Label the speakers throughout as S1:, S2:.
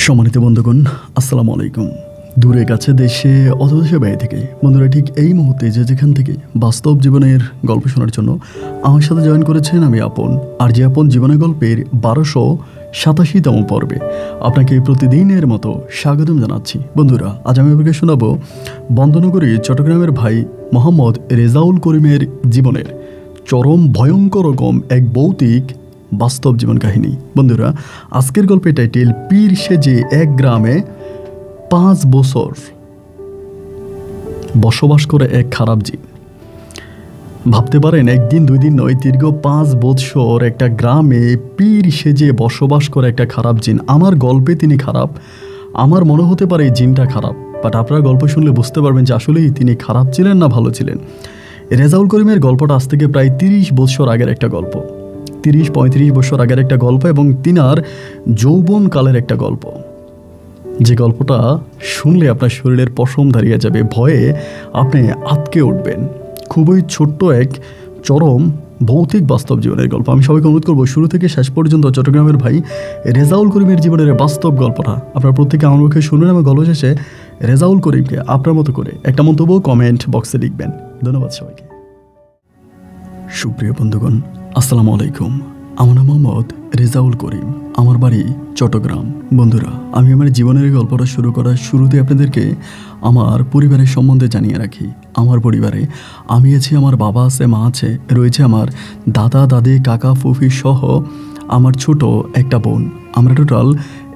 S1: সম্মানিত বন্ধুগণ, আসসালামু আলাইকুম। দূরে কাছে দেশে অথবা দেশে বাইরে থেকে বন্ধুরা ঠিক এই মুহূর্তে যেখান থেকে বাস্তব জীবনের গল্প শোনার জন্য আমার সাথে জয়েন করেছেন আমি আপন। আর যে আপন জীবনের গল্পের 1287তম পর্বে আপনাকে প্রতিদিনের মতো স্বাগতম জানাচ্ছি। বন্ধুরা, আজ আমি আপনাকে শোনাবো বন্দনগরী চট্টগ্রামের ভাই মোহাম্মদ রেজাউল করিমের জীবনের চরম ভয়ঙ্কর রকম এক ভৌতিক বাস্তব জীবন কাহিনী। বন্ধুরা, আজকের গল্পের টাইটেল পীর সেজে এক গ্রামে 5 বছর বসবাস করে এক খারাপ জিন। ভাবতে পারেন, একদিন দুই দিন নয়, দীর্ঘ 5 বছর একটা গ্রামে পীর সেজে বসবাস করে একটা খারাপ জিন। আমার গল্পে তিনি খারাপ, আমার মনে হতে পারে এই জিনটা খারাপ, বাট আপনারা গল্প শুনলে বুঝতে পারবেন যে আসলেই তিনি খারাপ ছিলেন না ভালো ছিলেন। রেজাউল করিমের গল্পটা আজ থেকে প্রায় 30 বছর আগের একটা গল্প, 30-35 বছর আগের একটা গল্প, এবং তিনার যৌবনকালের একটা গল্প। যে গল্পটা শুনলে আপনার শরীরের পশম দাঁড়িয়ে যাবে, ভয়ে আপনি আটকে উঠবেন। খুবই ছোট্ট এক চরম ভৌতিক বাস্তব জীবনের গল্প। আমি সবাইকে অনুরোধ করবো শুরু থেকে শেষ পর্যন্ত চট্টগ্রামের ভাই রেজাউল করিমের জীবনের বাস্তব গল্পটা আপনার প্রত্যেকে আমার মুখে শুনুন, এবং গল্প শেষে রেজাউল করিমকে আপনার মতো করে একটা মন্তব্য কমেন্ট বক্সে লিখবেন। ধন্যবাদ সবাইকে। সুপ্রিয় বন্ধুগণ, আসসালামু আলাইকুম। আমার নাম মোহাম্মদ রেজাউল করিম, আমার বাড়ি চট্টগ্রাম। বন্ধুরা, আমি আমার জীবনের গল্পটা শুরু করার শুরুতে আপনাদেরকে আমার পরিবারের সম্বন্ধে জানিয়ে রাখি। আমার পরিবারে আমি আছি, আমার বাবা আছে, মা আছে, রয়েছে আমার দাদা দাদি কাকা ফুফি সহ আমার ছোট একটা বোন। আমরা টোটাল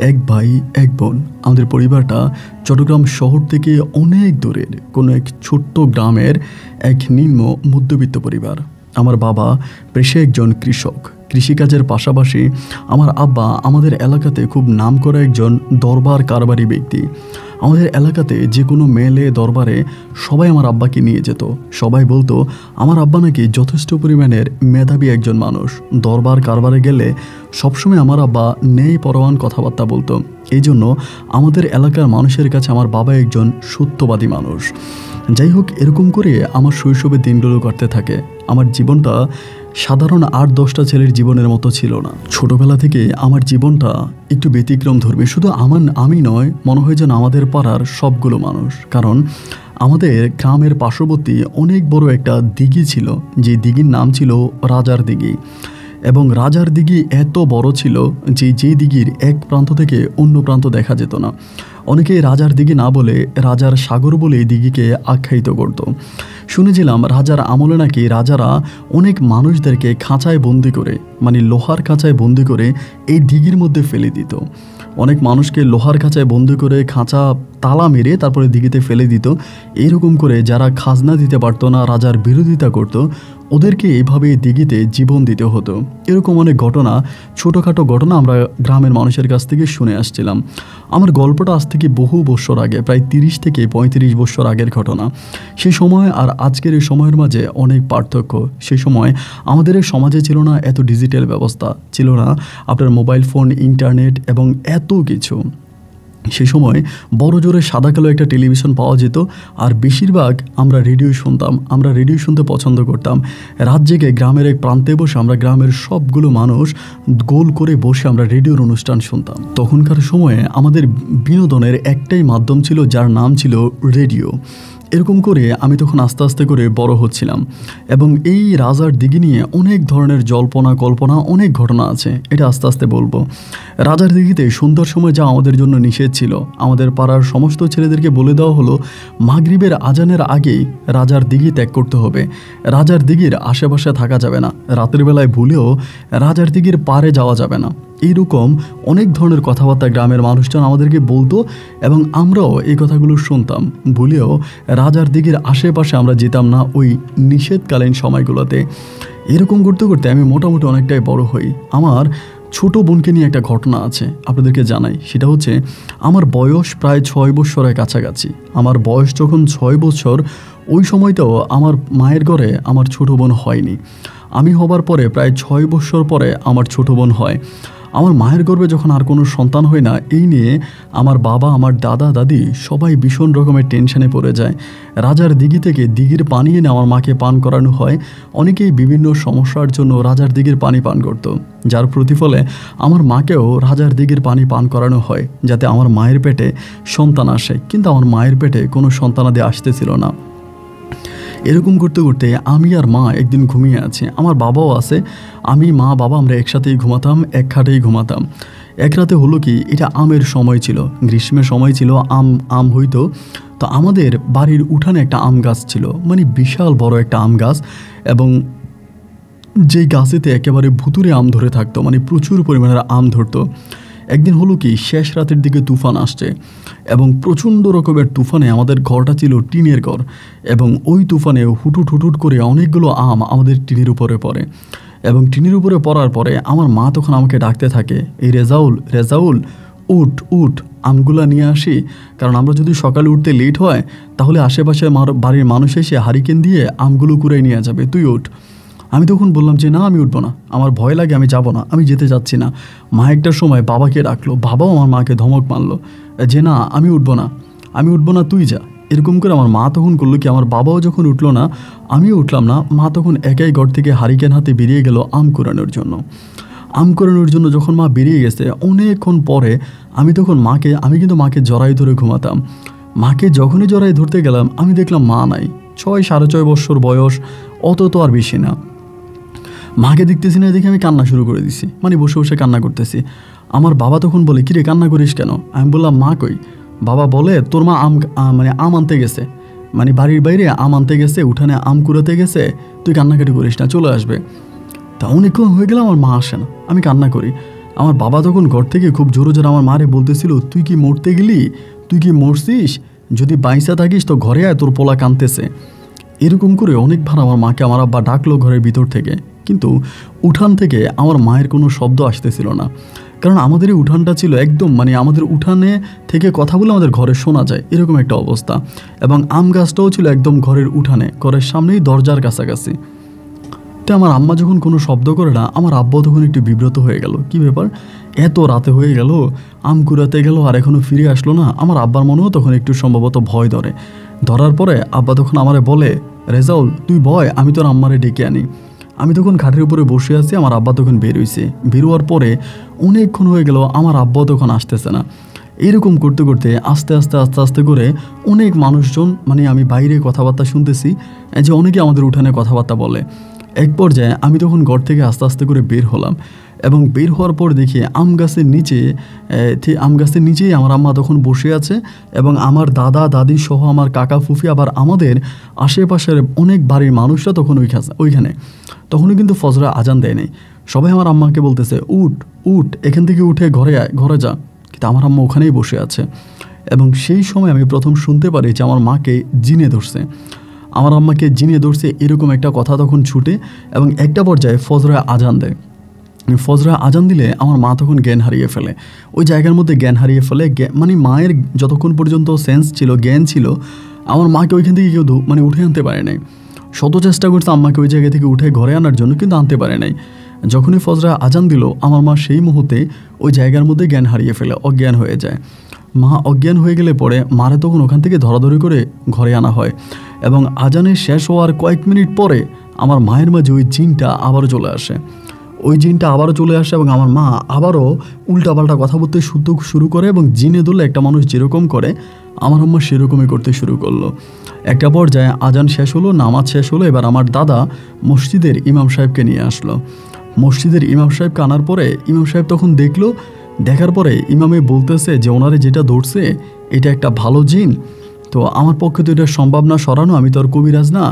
S1: এক ভাই এক বোন। আমাদের পরিবারটা চট্টগ্রাম শহর থেকে অনেক দূরের কোনো এক ছোট্ট গ্রামের এক নিম্ন মধ্যবিত্ত পরিবার। আমার বাবা পেশায় একজন কৃষক। কৃষিকাজের পাশাপাশি আমার আব্বা আমাদের এলাকাতে খুব নামকরা একজন দরবার কারবারি ব্যক্তি। আমাদের এলাকাতে যে কোনো মেলে দরবারে সবাই আমার আব্বাকে নিয়ে যেত। সবাই বলতো আমার আব্বা নাকি যথেষ্ট পরিমাণের মেধাবী একজন মানুষ। দরবার কারবারে গেলে সবসময় আমার আব্বা নেই পরোয়ান কথাবার্তা বলতো। এই জন্য আমাদের এলাকার মানুষের কাছে আমার বাবা একজন সত্যবাদী মানুষ। যাই হোক, এরকম করে আমার শৈশবের দিনগুলো কাটতে থাকে। আমার জীবনটা সাধারণ 8-10টা ছেলের জীবনের মতো ছিল না। ছোটবেলা থেকে আমার জীবনটা একটু ব্যতিক্রম ধর্মী। শুধু আমি নয়, মনে হয় যেন আমাদের পাড়ার সবগুলো মানুষ। কারণ আমাদের গ্রামের পার্শ্ববর্তী অনেক বড় একটা দিঘি ছিল, যে দিঘির নাম ছিল রাজার দিঘি। এবং রাজার দিঘি এত বড় ছিল যে দিঘির এক প্রান্ত থেকে অন্য প্রান্ত দেখা যেত না। অনেকে রাজার দিঘি না বলে রাজার সাগর বলে এই দিঘিকে আখ্যায়িত করত। শুনেছিলাম রাজার আমলে নাকি রাজারা অনেক মানুষদেরকে খাঁচায় বন্দি করে, মানে লোহার খাঁচায় বন্দি করে এই দিঘির মধ্যে ফেলে দিত। অনেক মানুষকে লোহার খাঁচায় বন্দি করে খাঁচা তালা মেরে তারপরে দিঘিতে ফেলে দিত। এইরকম করে যারা খাজনা দিতে পারতো না, রাজার বিরোধিতা করত, ওদেরকে এইভাবে দিঘিতে জীবন দিতে হতো। এরকম অনেক ঘটনা, ছোটোখাটো ঘটনা আমরা গ্রামের মানুষের কাছ থেকে শুনে আসছিলাম। আমার গল্পটা আজ থেকে বহু বছর আগে, প্রায় 30 থেকে 35 বছর আগের ঘটনা। সেই সময় আর আজকের এই সময়ের মাঝে অনেক পার্থক্য। সেই সময় আমাদের এই সমাজে ছিল না এত ডিজিটাল ব্যবস্থা, ছিল না আপনার মোবাইল ফোন, ইন্টারনেট এবং এত কিছু। সেই সময় বড় জোরে সাদা কালো একটা টেলিভিশন পাওয়া যেত, আর বেশিরভাগ আমরা রেডিও শুনতাম। আমরা রেডিও শুনতে পছন্দ করতাম। রাত জেগে গ্রামের এক প্রান্তে বসে আমরা গ্রামের সবগুলো মানুষ গোল করে বসে আমরা রেডিওর অনুষ্ঠান শুনতাম। তখনকার সময়ে আমাদের বিনোদনের একটাই মাধ্যম ছিল, যার নাম ছিল রেডিও। এরকম করে আমি তখন আস্তে আস্তে করে বড় হচ্ছিলাম, এবং এই রাজার দিঘি নিয়ে অনেক ধরনের জল্পনা কল্পনা, অনেক ঘটনা আছে। এটা আস্তে আস্তে বলবো। রাজার দিঘিতে সন্ধ্যার সময় যা আমাদের জন্য নিষেধ ছিল। আমাদের পাড়ার সমস্ত ছেলেদেরকে বলে দেওয়া হলো মাগরিবের আজানের আগেই রাজার দিঘি ত্যাগ করতে হবে। রাজার দিঘির আশেপাশে থাকা যাবে না। রাতের বেলায় ভুলেও রাজার দিঘির পাড়ে যাওয়া যাবে না। এইরকম অনেক ধরনের কথাবার্তা গ্রামের মানুষজন আমাদেরকে বলতো, এবং আমরাও এই কথাগুলো শুনতাম। ভুলেও রাজার দিঘির আশেপাশে আমরা যেতাম না ওই নিষেধকালীন সময়গুলোতে। এরকম করতে করতে আমি মোটামুটি অনেকটাই বড় হই। আমার ছোট বোনকে নিয়ে একটা ঘটনা আছে, আপনাদেরকে জানাই। সেটা হচ্ছে, আমার বয়স প্রায় 6 বছরের কাছাকাছি। আমার বয়স যখন 6 বছর, ওই সময়টাও আমার মায়ের ঘরে আমার ছোট বোন হয়নি। আমি হবার পরে প্রায় 6 বছর পরে আমার ছোট বোন হয়। আমার মায়ের গর্ভে যখন আর কোনো সন্তান হয় না, এই নিয়ে আমার বাবা, আমার দাদা, দাদি সবাই ভীষণ রকমের টেনশনে পড়ে যায়। রাজার দিঘি থেকে দিঘির পানি এনে আমার মাকে পান করানো হয়। অনেকেই বিভিন্ন সমস্যার জন্য রাজার দিঘির পানি পান করত, যার প্রতিফলে আমার মাকেও রাজার দিঘির পানি পান করানো হয় যাতে আমার মায়ের পেটে সন্তান আসে। কিন্তু আমার মায়ের পেটে কোনো সন্তানাদি আসতেছিল না। এরকম করতে করতে আমি আর মা একদিন ঘুমিয়ে আছি, আমার বাবাও আছে। আমি, মা, বাবা আমরা একসাথেই ঘুমাতাম, এক খাটেই ঘুমাতাম। এক রাতে হলো কি, এটা আমের সময় ছিল, গ্রীষ্মের সময় ছিল, আম হইতো। তো আমাদের বাড়ির উঠানে একটা আম গাছ ছিল, মানে বিশাল বড় একটা আম গাছ, এবং যেই গাছেতে একেবারে ভুতুরে আম ধরে থাকতো, মানে প্রচুর পরিমাণের আম ধরতো। একদিন হলো কি, শেষ রাতের দিকে তুফান আসছে, এবং প্রচণ্ড রকমের তুফানে আমাদের ঘরটা ছিল টিনের ঘর, এবং ওই তুফানে হুটুট হুটুট করে অনেকগুলো আম আমাদের টিনের উপরে পড়ে। এবং টিনের উপরে পড়ার পরে আমার মা তখন আমাকে ডাকতে থাকে, এই রেজাউল, রেজাউল, উঠ উঠ, আমগুলা নিয়ে আসি, কারণ আমরা যদি সকালে উঠতে লেট হয় তাহলে আশেপাশে বাড়ির মানুষ এসে হারিকেন দিয়ে আমগুলো কুড়াই নিয়ে যাবে, তুই উঠ। আমি তখন বললাম যে না, আমি উঠবো না, আমার ভয় লাগে, আমি যাব না, আমি যেতে যাচ্ছি না। মা একটার সময় বাবাকে ডাকলো, বাবাও আমার মাকে ধমক মারলো যে না, আমি উঠবো না, আমি উঠবো না, তুই যা। এরকম করে আমার মা তখন করলো কি, আমার বাবাও যখন উঠলো না, আমিও উঠলাম না। মা তখন একাই ঘর থেকে হারিকেন হাতে বেরিয়ে গেল আম কুড়ানোর জন্য। আম কুড়ানোর জন্য যখন মা বেরিয়ে গেছে, অনেকক্ষণ পরে আমি কিন্তু মাকে জড়াই ধরে ঘুমাতাম। মাকে যখনই জড়াই ধরতে গেলাম, আমি দেখলাম মা নাই। 6-6.5 বছর বয়স, অত তো আর বেশি না। মাকে দেখতেছি না, দেখে আমি কান্না শুরু করে দিছি, মানে বসে বসে কান্না করতেছি। আমার বাবা তখন বলে, কিরে কান্না করিস কেন? আমি বললাম মা কই? বাবা বলে, তোর মা আম আনতে গেছে, মানে বাড়ির বাইরে আম আনতে গেছে, উঠানে আম কুড়াতে গেছে, তুই কান্নাকাটি করিস না, চলে আসবে। তা অনেকক্ষণ হয়ে গেল, আমার মা আসে না, আমি কান্না করি। আমার বাবা তখন ঘর থেকে খুব জোরে জোরে আমার মারে বলতেছিল, তুই কি মরতে গেলি? তুই কি মরছিস? যদি বাইসা থাকিস তো ঘরে আয়, তোর পোলা কাঁদতেছে। এরকম করে অনেকবার আমার মাকে আমার আব্বা ডাকলো ঘরের ভিতর থেকে, কিন্তু উঠান থেকে আমার মায়ের কোনো শব্দ আসতেছিল না, কারণ আমাদের এই উঠানটা ছিল একদম, মানে আমাদের উঠানে থেকে কথা বলে আমাদের ঘরে শোনা যায়, এরকম একটা অবস্থা। এবং আম গাছটাও ছিল একদম ঘরের উঠানে, ঘরের সামনেই দরজার কাছাকাছি। তো আমার আম্মা যখন কোনো শব্দ করে না, আমার আব্বা তখন একটু বিব্রত হয়ে গেল, কি ব্যাপার, এত রাতে হয়ে গেল, আম কুড়াতে গেল আর এখনও ফিরে আসলো না। আমার আব্বার মনেও তখন একটু সম্ভবত ভয় ধরার পরে আব্বা তখন আমারে বলে, রেজাউল তুই ভয়, আমি তোর আম্মারে ডেকে আনি। আমি তখন খাটের উপরে বসে আছি, আমার আব্বা তখন বের হয়েছে। বেরোয়ার পরে অনেকক্ষণ হয়ে গেল, আমার আব্বাও তখন আসতেছে না। এইরকম করতে করতে আস্তে আস্তে আস্তে আস্তে করে অনেক মানুষজন, মানে আমি বাইরে কথাবার্তা শুনতেছি যে অনেকে আমাদের উঠানে কথাবার্তা বলে। এক পর্যায়ে আমি তখন ঘর থেকে আস্তে আস্তে করে বের হলাম, এবং বের হওয়ার পর দেখি আম গাছের নিচেই আমার আম্মা তখন বসে আছে, এবং আমার দাদা দাদি সহ আমার কাকা ফুফি, আবার আমাদের আশেপাশের অনেক বাড়ির মানুষরা তখন ওইখানে। তখনও কিন্তু ফজরের আজান দেয় নাই। সবাই আমার আম্মাকে বলতেছে, উঠ উঠ, এখান থেকে উঠে ঘরে যা। কিন্তু আমার আম্মা ওখানেই বসে আছে। এবং সেই সময় আমি প্রথম শুনতে পারি যে আমার মাকে জিনে ধরছে, আমার আম্মাকে জিনে ধরছে, এরকম একটা কথা তখন ছুটে। এবং একটা পর্যায়ে ফজরের আজান দেয়। ফজরের আজান দিলে আমার মা তখন জ্ঞান হারিয়ে ফেলে, ওই জায়গার মধ্যে জ্ঞান হারিয়ে ফেলে। মানে মায়ের যতক্ষণ পর্যন্ত সেন্স ছিল, জ্ঞান ছিল, আমার মাকে ওইখান থেকে কেউ উঠে আনতে পারে নাই। শত চেষ্টা করছে আম্মাকে ওই জায়গা থেকে উঠে ঘরে আনার জন্য, কিন্তু আনতে পারে নাই। যখনই ফজরের আজান দিল, আমার মা সেই মুহূর্তে ওই জায়গার মধ্যে জ্ঞান হারিয়ে ফেলে, অজ্ঞান হয়ে যায়। মা অজ্ঞান হয়ে গেলে পরে মারে তখন ওখান থেকে ধরাধরি করে ঘরে আনা হয়। এবং আজানের শেষ হওয়ার কয়েক মিনিট পরে আমার মায়ের মাঝে ওই জিনটা আবারও চলে আসে। এবং আমার মা আবারও উল্টাপাল্টা কথা বলতে শুরু করে, এবং জিনে ধরলে একটা মানুষ যেরকম করে আমার আম্মা সেরকমই করতে শুরু করলো। একটা পর্যায়ে আজান শেষ হলো, নামাজ শেষ হলো। এবার আমার দাদা মসজিদের ইমাম সাহেবকে নিয়ে আসলো। মসজিদের ইমাম সাহেবকে আনার পরে ইমাম সাহেব তখন দেখার পরে ইমামে বলতেছে যে ওনারে যেটা ধরছে এটা একটা ভালো জিন, তো আমার পক্ষে তো এটা সম্ভব না সরানো, আমি তো আর কবিরাজ না,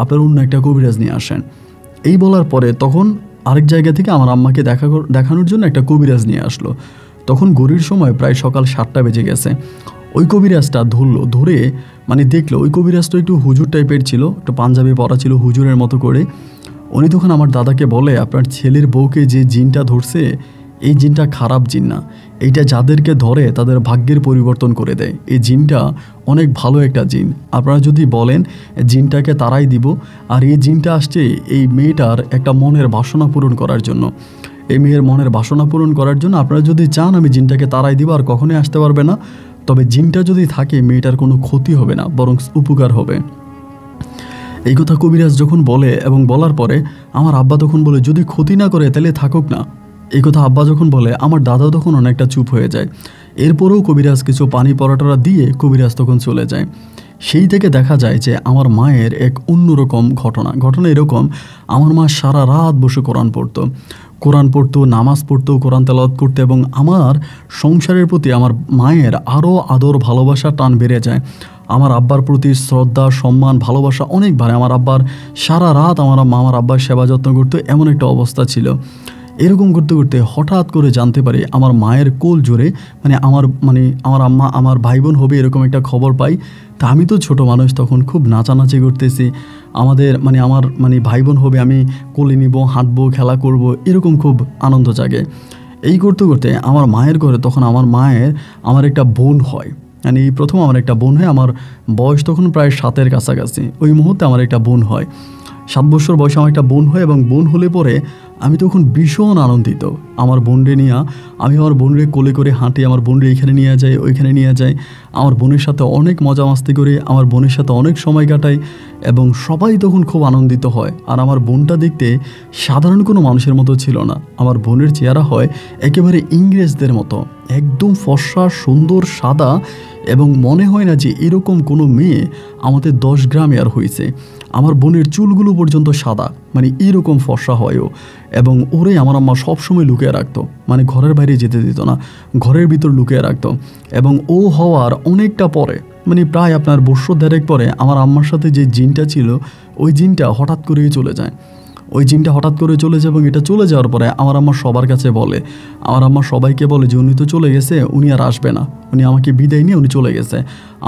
S1: আপনার অন্য একটা কবিরাজ নিয়ে আসেন। এই বলার পরে তখন আরেক জায়গা থেকে আমার আম্মাকে দেখানোর জন্য একটা কবিরাজ নিয়ে আসলো। তখন ঘড়ির সময় প্রায় সকাল 7টা বেজে গেছে। ওই কবিরাজটা ধরে মানে দেখলো, ওই কবিরাজটা একটু হুজুর টাইপের ছিল, একটু পাঞ্জাবি পরা ছিল হুজুরের মতো করে। উনি তখন আমার দাদাকে বলে, আপনার ছেলের বউকে যে জিনটা ধরছে, এই জিনটা খারাপ জিন না, এইটা যাদেরকে ধরে তাদের ভাগ্যের পরিবর্তন করে দেয়। এই জিনটা অনেক ভালো একটা জিন, আপনারা যদি বলেন জিনটাকে তারাই দিব। আর এই জিনটা আসছে এই মেয়েটার একটা মনের বাসনা পূরণ করার জন্য। এই মেয়ের মনের বাসনা পূরণ করার জন্য আপনারা যদি চান আমি জিনটাকে তাড়াই দিব, আর কখনোই আসতে পারবে না। তবে জিনটা যদি থাকে মেয়েটার কোনো ক্ষতি হবে না, বরং উপকার হবে। এই কথা কবিরাজ যখন বলে এবং বলার পরে আমার আব্বা তখন বলে, যদি ক্ষতি না করে তাহলে থাকুক না। এই কথা আব্বা যখন বলে আমার দাদা তখন অনেকটা চুপ হয়ে যায়। এরপরেও কবিরাজ কিছু পানি পরাটরা দিয়ে কবিরাজ তখন চলে যায়। সেই থেকে দেখা যায় যে আমার মায়ের এক অন্যরকম ঘটনা এরকম, আমার মা সারা রাত বসে কোরআন পড়তো, নামাজ পড়তো, কোরআন তেলাওয়াত করতো, এবং আমার সংসারের প্রতি আমার মায়ের আরও আদর ভালোবাসা টান বেড়ে যায়। আমার আব্বার প্রতি শ্রদ্ধা, সম্মান, ভালোবাসা অনেক বাড়ে। আমার আব্বার সারা রাত আমার আব্বার সেবা যত্ন করতো, এমন একটা অবস্থা ছিল। এরকম করতে করতে হঠাৎ করে জানতে পারি আমার মায়ের কোল জোরে আমার আম্মা আমার ভাই বোন হবে এরকম একটা খবর পাই। তা আমি তো ছোট মানুষ, তখন খুব নাচানাচি করতেছি। আমার ভাই বোন হবে, আমি কোলে নিব, হাঁটবো, খেলা করব, এরকম খুব আনন্দ জাগে। এই করতে করতে আমার মায়ের ঘরে তখন আমার একটা বোন হয়। প্রথম আমার একটা বোন হয়, আমার বয়স তখন প্রায় 7-এর কাছাকাছি। ওই মুহূর্তে আমার একটা বোন হয়, 7 বছর বয়সে আমার একটা বোন হয়। এবং বোন হলে পরে আমি তখন ভীষণ আনন্দিত। আমার বোনরে নিয়ে আমি আমার বোনরে কোলে করে হাঁটি, আমার বোনরে এইখানে নিয়ে যাই, ওইখানে নিয়ে যাই, আমার বোনের সাথে অনেক মজা মাস্তি করি, আমার বোনের সাথে অনেক সময় কাটাই, এবং সবাই তখন খুব আনন্দিত হয়। আর আমার বোনটা দেখতে সাধারণ কোনো মানুষের মতো ছিল না। আমার বোনের চেহারা হয় একেবারে ইংরেজদের মতো, একদম ফর্সা, সুন্দর, সাদা, এবং মনে হয় না যে এরকম কোনো মেয়ে আমাদের 10 গ্রামে আর হয়েছে। আমার বোনের চুলগুলো পর্যন্ত সাদা, এরকম ফর্সা হয়ও। এবং ওরে আমার আম্মা সবসময় লুকিয়ে রাখতো, ঘরের বাইরে যেতে দিত না, ঘরের ভিতর লুকিয়ে রাখতো। এবং ও হওয়ার অনেকটা পরে, প্রায় আপনার বছর 1.5 পরে আমার আম্মার সাথে যে জিনটা ছিল ওই জিনটা হঠাৎ করেই চলে যায়। এবং এটা চলে যাওয়ার পরে আমার আম্মা সবার কাছে বলে, আমার আম্মা সবাইকে বলে যে উনি তো চলে গেছে, উনি আর আসবে না, উনি আমাকে বিদায় নিয়ে উনি চলে গেছে।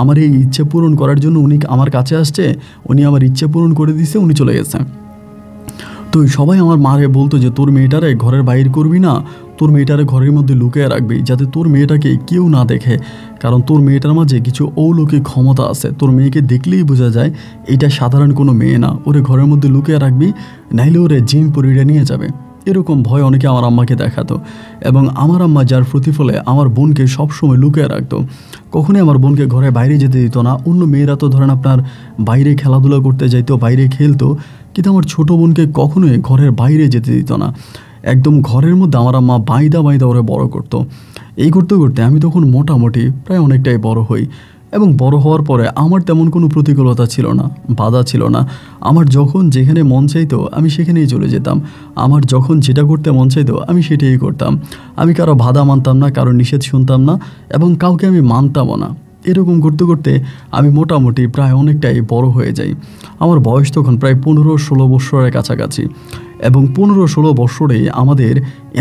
S1: আমার এই ইচ্ছে পূরণ করার জন্য উনি আমার কাছে আসছে, উনি আমার ইচ্ছে পূরণ করে দিছে, উনি চলে গেছে। তো সবাই আমার মারে বলতো যে তোর মেয়েটারে ঘরের বাইরে করবি না, তোর মেয়েটারে ঘরের মধ্যে লুকিয়ে রাখবি, যাতে তোর মেয়েটাকে কেউ না দেখে, কারণ তোর মেয়েটার মাঝে কিছু অলৌকিক ক্ষমতা আছে। তোর মেয়েকে দেখলেই বোঝা যায় এটা সাধারণ কোনো মেয়ে না, ওরে ঘরের মধ্যে লুকিয়ে রাখবি, নাইলে ওরে জিন পরিটা নিয়ে যাবে। এরকম ভয় অনেকে আমার আম্মাকে দেখাতো। এবং আমার আম্মা যার প্রতিফলে আমার বোনকে সবসময় লুকিয়ে রাখতো, কখনোই আমার বোনকে ঘরে বাইরে যেতে দিত না। অন্য মেয়েরা তো ধরেন আপনার বাইরে খেলাধুলা করতে যাইতো, বাইরে খেলতো, কিন্তু আমার ছোটো বোনকে কখনোই ঘরের বাইরে যেতে দিত না। একদম ঘরের মধ্যে আমার আম্মা বাইদা ওরে বড় করতো। এই করতে করতে আমি তখন মোটামুটি প্রায় অনেকটাই বড় হই। এবং বড় হওয়ার পরে আমার তেমন কোনো প্রতিকূলতা ছিল না, বাধা ছিল না। আমার যখন যেখানে মন চাইতো আমি সেখানেই চলে যেতাম, আমার যখন যেটা করতে মন চাইতো আমি সেটাই করতাম। আমি কারো বাধা মানতাম না, কারো নিষেধ শুনতাম না, এবং কাউকে আমি মানতামও না। এরকম করতে করতে আমি মোটামুটি প্রায় অনেকটাই বড় হয়ে যাই। আমার বয়স তখন প্রায় 15-16 বছরের কাছাকাছি। এবং 15-16 বছরেই আমাদের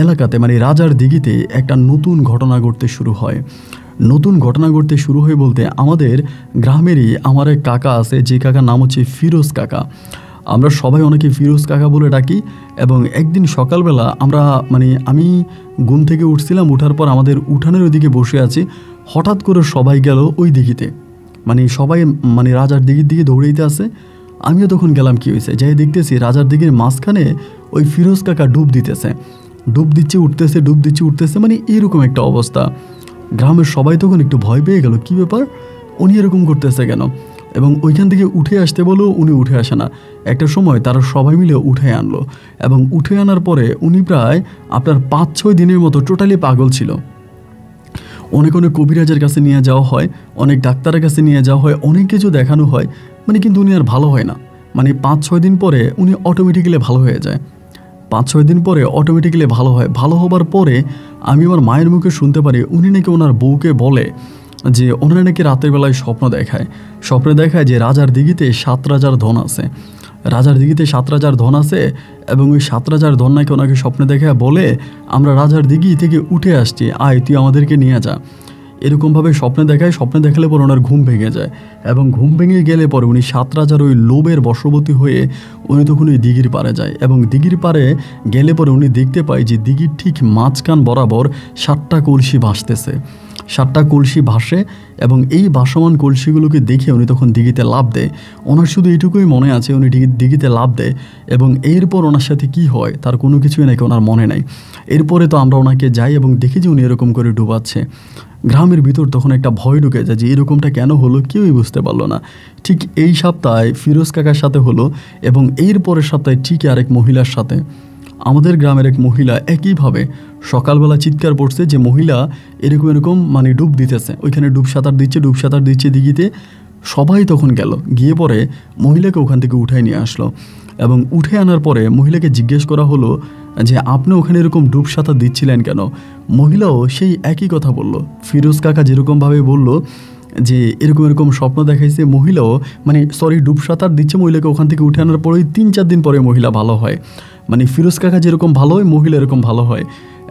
S1: এলাকাতে রাজার দিঘিতে একটা নতুন ঘটনা ঘটতে শুরু হয়। বলতে আমাদের গ্রামেরই আমার এক কাকা আছে, যে কাকার নাম হচ্ছে ফিরোজ কাকা। আমরা সবাই অনেকে ফিরোজ কাকা বলে ডাকি। এবং একদিন সকালবেলা আমি ঘুম থেকে উঠছিলাম, উঠার পর আমাদের উঠানের ওইদিকে বসে আছি, হঠাৎ করে সবাই গেল ওই দিঘিতে, সবাই রাজার দিঘির দিকে দৌড়াইতে আসে। আমিও তখন গেলাম, কি হয়েছে যাই দেখতেছি রাজার দিঘির মাঝখানে ওই ফিরোজ কাকা ডুব দিচ্ছে, উঠতেছে, এরকম একটা অবস্থা। গ্রামের সবাই তখন একটু ভয় পেয়ে গেল, কি ব্যাপার, উনি এরকম করতেছে কেন? এবং ওইখান থেকে উঠে আসতে বলেও উনি উঠে আসে না। একটা সময় তারা সবাই মিলে উঠে আনলো, এবং উঠে আনার পরে উনি প্রায় আপনার 5-6 দিনের মতো টোটালি পাগল ছিল। অনেক কবিরাজের কাছে নিয়ে যাওয়া হয়, অনেক ডাক্তারের কাছে নিয়ে যাওয়া হয়, অনেক কিছু দেখানো হয়, কিন্তু উনি আর ভালো হয় না। 5-6 দিন পরে উনি অটোমেটিক্যালি ভালো হয়ে যায়। 5-6 দিন পরে অটোমেটিক্যালি ভালো হয়। ভালো হবার পরে আমি আমার মায়ের মুখে শুনতে পারি উনি নাকি ওনার বউকে বলে যে ওনারা নাকি রাতের বেলায় স্বপ্নে দেখায় যে রাজার দিঘিতে 7 রাজার ধন আছে, এবং ওই 7 রাজার ধন নাকি ওনাকে স্বপ্নে দেখায় বলে আমরা রাজার দিঘি থেকে উঠে আসছি, আয় তুই আমাদেরকে নিয়ে যা। এরকমভাবে স্বপ্নে দেখালে পরে ওনার ঘুম ভেঙে যায়, এবং ঘুম ভেঙে গেলে পরে উনি 7 রাজার ওই লোভের বশবর্তী হয়ে উনি তখন ওই দিঘির পাড়ে যায়। এবং দিঘির পাড়ে গেলে পরে উনি দেখতে পায় যে দিঘির ঠিক মাঝখান বরাবর 7টা কলসি ভাসতেছে। 7টা কলসি ভাসে এবং এই ভাসমান কলসিগুলোকে দেখে উনি তখন দিঘিতে লাফ দেয়। ওনার শুধু এইটুকুই মনে আছে উনি দিঘিতে লাফ দেয় এবং এরপর ওনার সাথে কি হয় তার কোনো কিছুই নাকি ওনার মনে নাই। এরপরে তো আমরা ওনাকে যাই এবং দেখি যে উনি এরকম করে ডুবাচ্ছে। গ্রামের ভিতর তখন একটা ভয় ঢুকে যায় যে এরকমটা কেন হলো, কেউই বুঝতে পারলো না। ঠিক এই সপ্তাহে ফিরোজ কাকার সাথে হলো এবং এর পরের সপ্তাহে ঠিক আরেক মহিলার সাথে। আমাদের গ্রামের এক মহিলা একইভাবে সকালবেলা চিৎকার পড়ছে যে মহিলা এরকম মানে ডুব দিতেছে, ওইখানে ডুব সাঁতার দিচ্ছে দিঘিতে। সবাই তখন গেল, গিয়ে পরে মহিলাকে ওখান থেকে উঠাই নিয়ে আসলো এবং উঠে আনার পরে মহিলাকে জিজ্ঞেস করা হলো যে আপনি ওখানে এরকম ডুব সাঁতার দিচ্ছিলেন কেন। মহিলাও সেই একই কথা বলল। ফিরোজ কাকা যেরকমভাবে বলল যে এরকম স্বপ্ন দেখাইছে, মহিলাও মানে ডুব সাঁতার দিচ্ছে, মহিলাকে ওখান থেকে উঠে আনার পরেই 3-4 দিন পরে মহিলা ভালো হয়। মানে ফিরোজ কাকা যেরকম ভালো হয় মহিলা এরকম ভালো হয়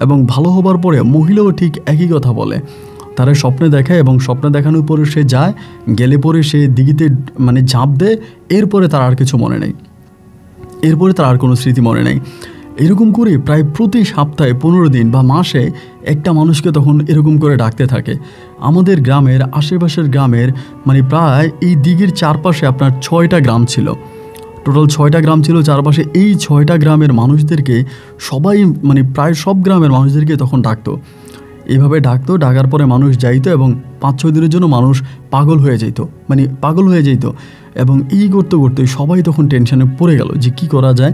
S1: এবং ভালো হবার পরে মহিলাও ঠিক একই কথা বলে। তারা স্বপ্নে দেখায় এবং স্বপ্নে দেখানোর পরে সে যায়, গেলে পরে সে দিঘিতে মানে ঝাঁপ দেয়। এরপরে তার আর কিছু মনে নেই, এরপরে তার আর কোনো স্মৃতি মনে নেই। এরকম করে প্রায় প্রতি সপ্তাহে 15 দিন বা মাসে একটা মানুষকে তখন এরকম করে ডাকতে থাকে। আমাদের গ্রামের আশেপাশের গ্রামের মানে প্রায় এই দিঘির চারপাশে আপনার 6টা গ্রাম ছিল, টোটাল 6টা গ্রাম ছিল চারপাশে। এই 6টা গ্রামের মানুষদেরকে সবাই মানে প্রায় সব গ্রামের মানুষদেরকে তখন ডাকতো, এইভাবে ডাকার পরে মানুষ যাইতো এবং 5-6 দিনের জন্য মানুষ পাগল হয়ে যেত এবং এই করতে করতে সবাই তখন টেনশনে পড়ে গেল যে কি করা যায়,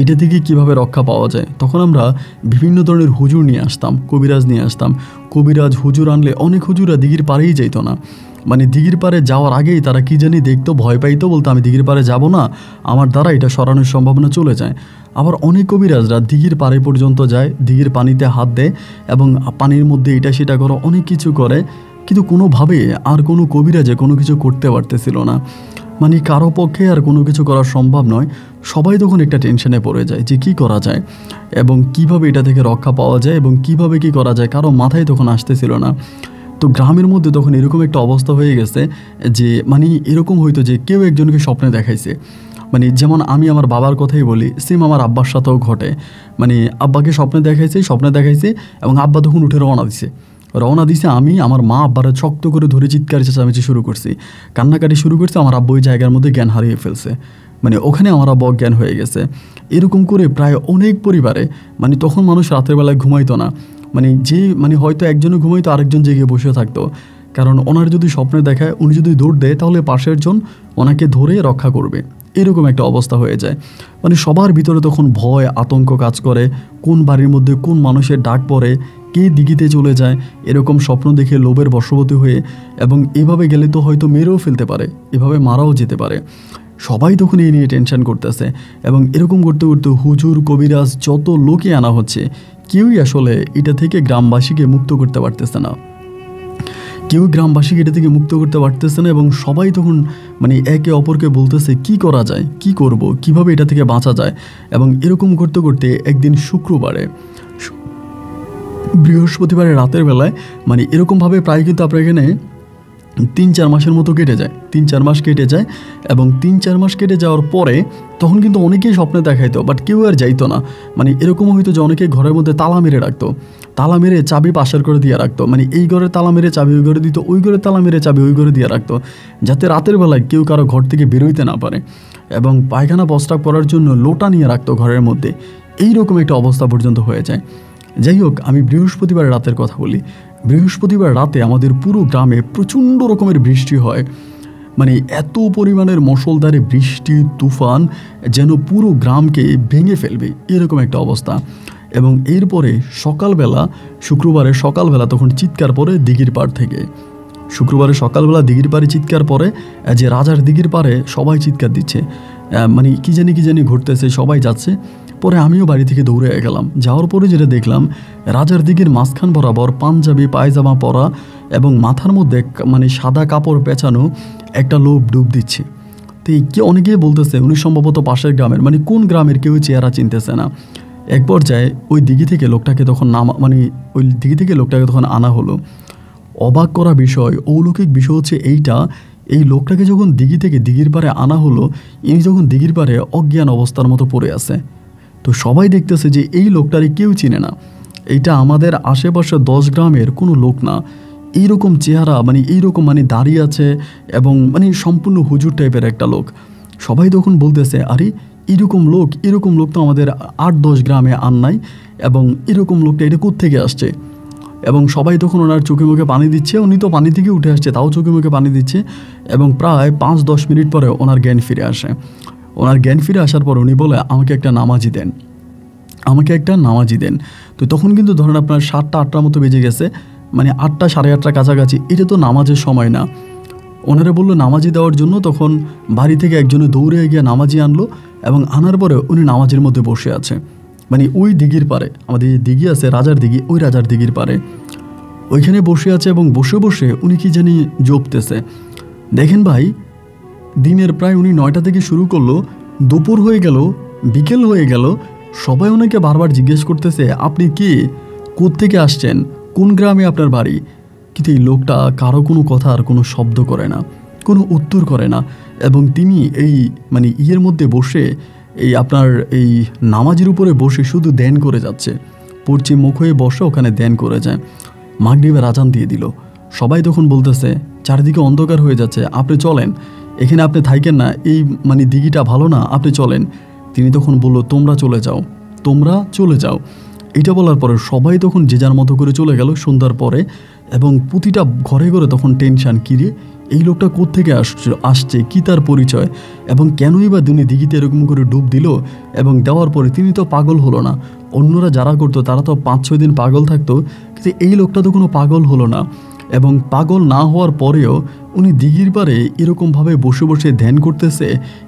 S1: এটা থেকে কিভাবে রক্ষা পাওয়া যায়। তখন আমরা বিভিন্ন ধরনের হুজুর নিয়ে আসতাম, কবিরাজ নিয়ে আসতাম। কবিরাজ হুজুর আনলে অনেক হুজুরা দিঘির পাড়েই যেত না, মানে দিঘির পাড়ে যাওয়ার আগেই তারা কি জানি দেখতো, ভয় পাইতো, বলতো আমি দিঘির পাড়ে যাব না, আমার দ্বারা এটা সরানোর সম্ভাবনা চলে যায়। আবার অনেক কবিরাজরা দিঘির পাড়ে পর্যন্ত যায়, দিঘির পানিতে হাত দেয় এবং পানির মধ্যে এটা সেটা করে অনেক কিছু করে, কিন্তু কোনোভাবে আর কোনো কবিরাজে কোনো কিছু করতে পারতেছিল না। মানে কারো পক্ষে আর কোনো কিছু করা সম্ভব নয়। সবাই তখন একটা টেনশনে পড়ে যায় যে কি করা যায় এবং কিভাবে এটা থেকে রক্ষা পাওয়া যায় এবং কিভাবে কি করা যায়, কারো মাথায় তখন আসতেছিল না। তো গ্রামের মধ্যে তখন এরকম একটা অবস্থা হয়ে গেছে যে মানে এরকম হইতো যে কেউ একজনকে স্বপ্নে দেখাইছে। মানে যেমন আমি আমার বাবার কথাই বলি, সেম আমার আব্বার সাথেও ঘটে। মানে আব্বাকে স্বপ্নে দেখাইছে এবং আব্বা তখন উঠে রওনা দিছে। আমি আমার মা আব্বারা শক্ত করে ধরে চিৎকার চেঁচামেচি শুরু করছি, কান্নাকাটি শুরু করছে। আমার আব্বা ওই জায়গার মধ্যে জ্ঞান হারিয়ে ফেলছে, মানে ওখানে আমার আব্বা অজ্ঞান হয়ে গেছে। এরকম করে প্রায় অনেক পরিবারে মানে তখন মানুষ রাতের বেলায় ঘুমাইতো না, মানে হয়তো একজনে ঘুমাইতো, আরেকজন জেগে বসে থাকতো, কারণ ওনার যদি স্বপ্নে দেখায় উনি যদি দৌড় দেয় তাহলে পাশের জন ওনাকে ধরে রক্ষা করবে। এরকম একটা অবস্থা হয়ে যায়। মানে সবার ভিতরে তখন ভয় আতঙ্ক কাজ করে, কোন বাড়ির মধ্যে কোন মানুষের ডাক পড়ে, কে দিঘিতে চলে যায়, এরকম স্বপ্ন দেখে লোভের বশবর্তী হয়ে এবং এভাবে গেলে তো হয়তো মেরেও ফেলতে পারে, এভাবে মারাও যেতে পারে। সবাই তখন এই নিয়ে টেনশন করতেছে এবং এরকম করতে করতে হুজুর কবিরাজ যত লোকই আনা হচ্ছে, কেউই আসলে এটা থেকে গ্রামবাসীকে মুক্ত করতে পারতেছে না, এবং সবাই তখন মানে একে অপরকে বলতেছে কি করা যায়, কি করব, কিভাবে এটা থেকে বাঁচা যায়। এবং এরকম করতে করতে একদিন বৃহস্পতিবারে রাতের বেলায় মানে এরকমভাবে প্রায় কিন্তু আপনার এখানে 3-4 মাসের মতো কেটে যায়, 3-4 মাস কেটে যায়। এবং 3-4 মাস কেটে যাওয়ার পরে তখন কিন্তু অনেকেই স্বপ্নে দেখাইতো, বাট কেউ আর যাইতো না। মানে এরকম হইতো যে অনেকে ঘরের মধ্যে তালা মেরে রাখতো, তালা মেরে চাবি পাশের করে দিয়ে রাখতো, মানে এই ঘরে তালা মেরে চাবি ওই ঘরে দিত, ওই ঘরে তালা মেরে চাবি ওই ঘরে দিয়ে রাখতো, যাতে রাতের বেলায় কেউ কারো ঘর থেকে বেরোইতে না পারে। এবং পায়খানা প্রস্রাব করার জন্য লোটা নিয়ে রাখতো ঘরের মধ্যে। এইরকম একটা অবস্থা পর্যন্ত হয়ে যায়। যাই হোক, আমি বৃহস্পতিবার রাতের কথা বলি। বৃহস্পতিবার রাতে আমাদের পুরো গ্রামে প্রচণ্ড রকমের বৃষ্টি হয়, মানে এত পরিমাণের মুষলধারে বৃষ্টি তুফান যেন পুরো গ্রামকে ভেঙে ফেলবে, এরকম একটা অবস্থা। এবং এরপরে শুক্রবারের সকালবেলা তখন চিৎকার পড়ে দিঘির পাড় থেকে। শুক্রবারের সকালবেলা দিঘির পাড়ে চিৎকার পড়ে যে রাজার দিঘির পাড়ে সবাই চিৎকার দিচ্ছে, মানে কি জানি ঘটতেছে, সবাই যাচ্ছে। পরে আমিও বাড়ি থেকে দৌড়ে গেলাম। যাওয়ার পরে যেটা দেখলাম, রাজার দিঘির মাঝখান বরাবর পাঞ্জাবি পায়জামা পরা এবং মাথার মধ্যে মানে সাদা কাপড় পেঁচানো একটা লোক ডুব দিচ্ছে। তো অনেকেই বলতেছে উনি সম্ভবত পাশের গ্রামের, মানে কোন গ্রামের কেউ চেহারা চিনতেছে না। এক পর্যায়ে ওই দিঘি থেকে লোকটাকে তখন আনা হলো। অবাক করা বিষয়, অলৌকিক বিষয় হচ্ছে এই লোকটাকে যখন দিঘির পাড়ে আনা হলো, ইনি যখন দিঘির পাড়ে অজ্ঞান অবস্থার মতো পড়ে আছে। তো সবাই দেখতেছে যে এই লোকটারই কেউ চিনে না, এইটা আমাদের আশেপাশে 10 গ্রামের কোনো লোক না, এইরকম চেহারা, মানে এইরকম মানে দাঁড়িয়ে আছে এবং মানে সম্পূর্ণ হুজুর টাইপের একটা লোক। সবাই তখন বলতেছে, আরে এরকম লোক তো আমাদের 8-10 গ্রামে আর নাই, এবং এরকম লোকটা এটা কোত্থেকে আসছে। এবং সবাই তখন ওনার চোখে মুখে পানি দিচ্ছে, উনি তো পানি থেকে উঠে আসছে তাও চোখে মুখে পানি দিচ্ছে। এবং প্রায় 5-10 মিনিট পরে ওনার জ্ঞান ফিরে আসে। ওনার জ্ঞান ফিরে আসার পর উনি বলে, আমাকে একটা নামাজি দেন। তো তখন কিন্তু ধরেন আপনার 7টা-8টার মতো বেজে গেছে, মানে 8টা সাড়ে 8টার কাছাকাছি। এটা তো নামাজের সময় না। ওনারা বললো নামাজি দেওয়ার জন্য। তখন বাড়ি থেকে একজনে দৌড়ে গিয়ে নামাজি আনলো, এবং আনার পরে উনি নামাজের মধ্যে বসে আছে, মানে ওই দিঘির পারে, আমাদের যে দিঘি আছে রাজার দিঘি, ওই রাজার দিঘির পারে ওইখানে বসে আছে। এবং বসে বসে উনি কি জানি জপতেছে। দেখেন ভাই, দিনের প্রায় উনি 9টা থেকে শুরু করলো, দুপুর হয়ে গেল, বিকেল হয়ে গেল, সবাই ওনাকে বারবার জিজ্ঞেস করতেছে, আপনি কে, কোত্থেকে আসছেন, কোন গ্রামে আপনার বাড়ি। কিন্তু এই লোকটা কারো কোনো কথার কোনো শব্দ করে না, কোনো উত্তর করে না। এবং তিনি এই মানে ইয়ের মধ্যে বসে, এই আপনার এই নামাজের উপরে বসে শুধু ধ্যান করে যাচ্ছে। পশ্চিম মুখ হয়ে বসে ওখানে ধ্যান করে যায়। মাগরিবের আজান দিয়ে দিল। সবাই তখন বলতেছে, চারিদিকে অন্ধকার হয়ে যাচ্ছে, আপনি চলেন, এখানে আপনি থাকেন না, এই মানে দিঘিটা ভালো না, আপনি চলেন। তিনি তখন বলল, তোমরা চলে যাও। এটা বলার পরে সবাই তখন যে যার মতো করে চলে গেল সন্ধ্যার পরে। এবং প্রতিটা ঘরে ঘরে তখন টেনশান, কিরে এই লোকটা কোত্থেকে আসছে, কি তার পরিচয়, এবং কেনই বা তিনি দিঘিতে এরকম করে ডুব দিল। এবং দেওয়ার পরে তিনি তো পাগল হলো না, অন্যরা যারা করতো তারা তো 5-6 দিন পাগল থাকতো, কিন্তু এই লোকটা তো কোনো পাগল হলো না। এবং পাগল না হওয়ার পরেও উনি দিঘির পারে এরকমভাবে বসে বসে ধ্যান করতেছে।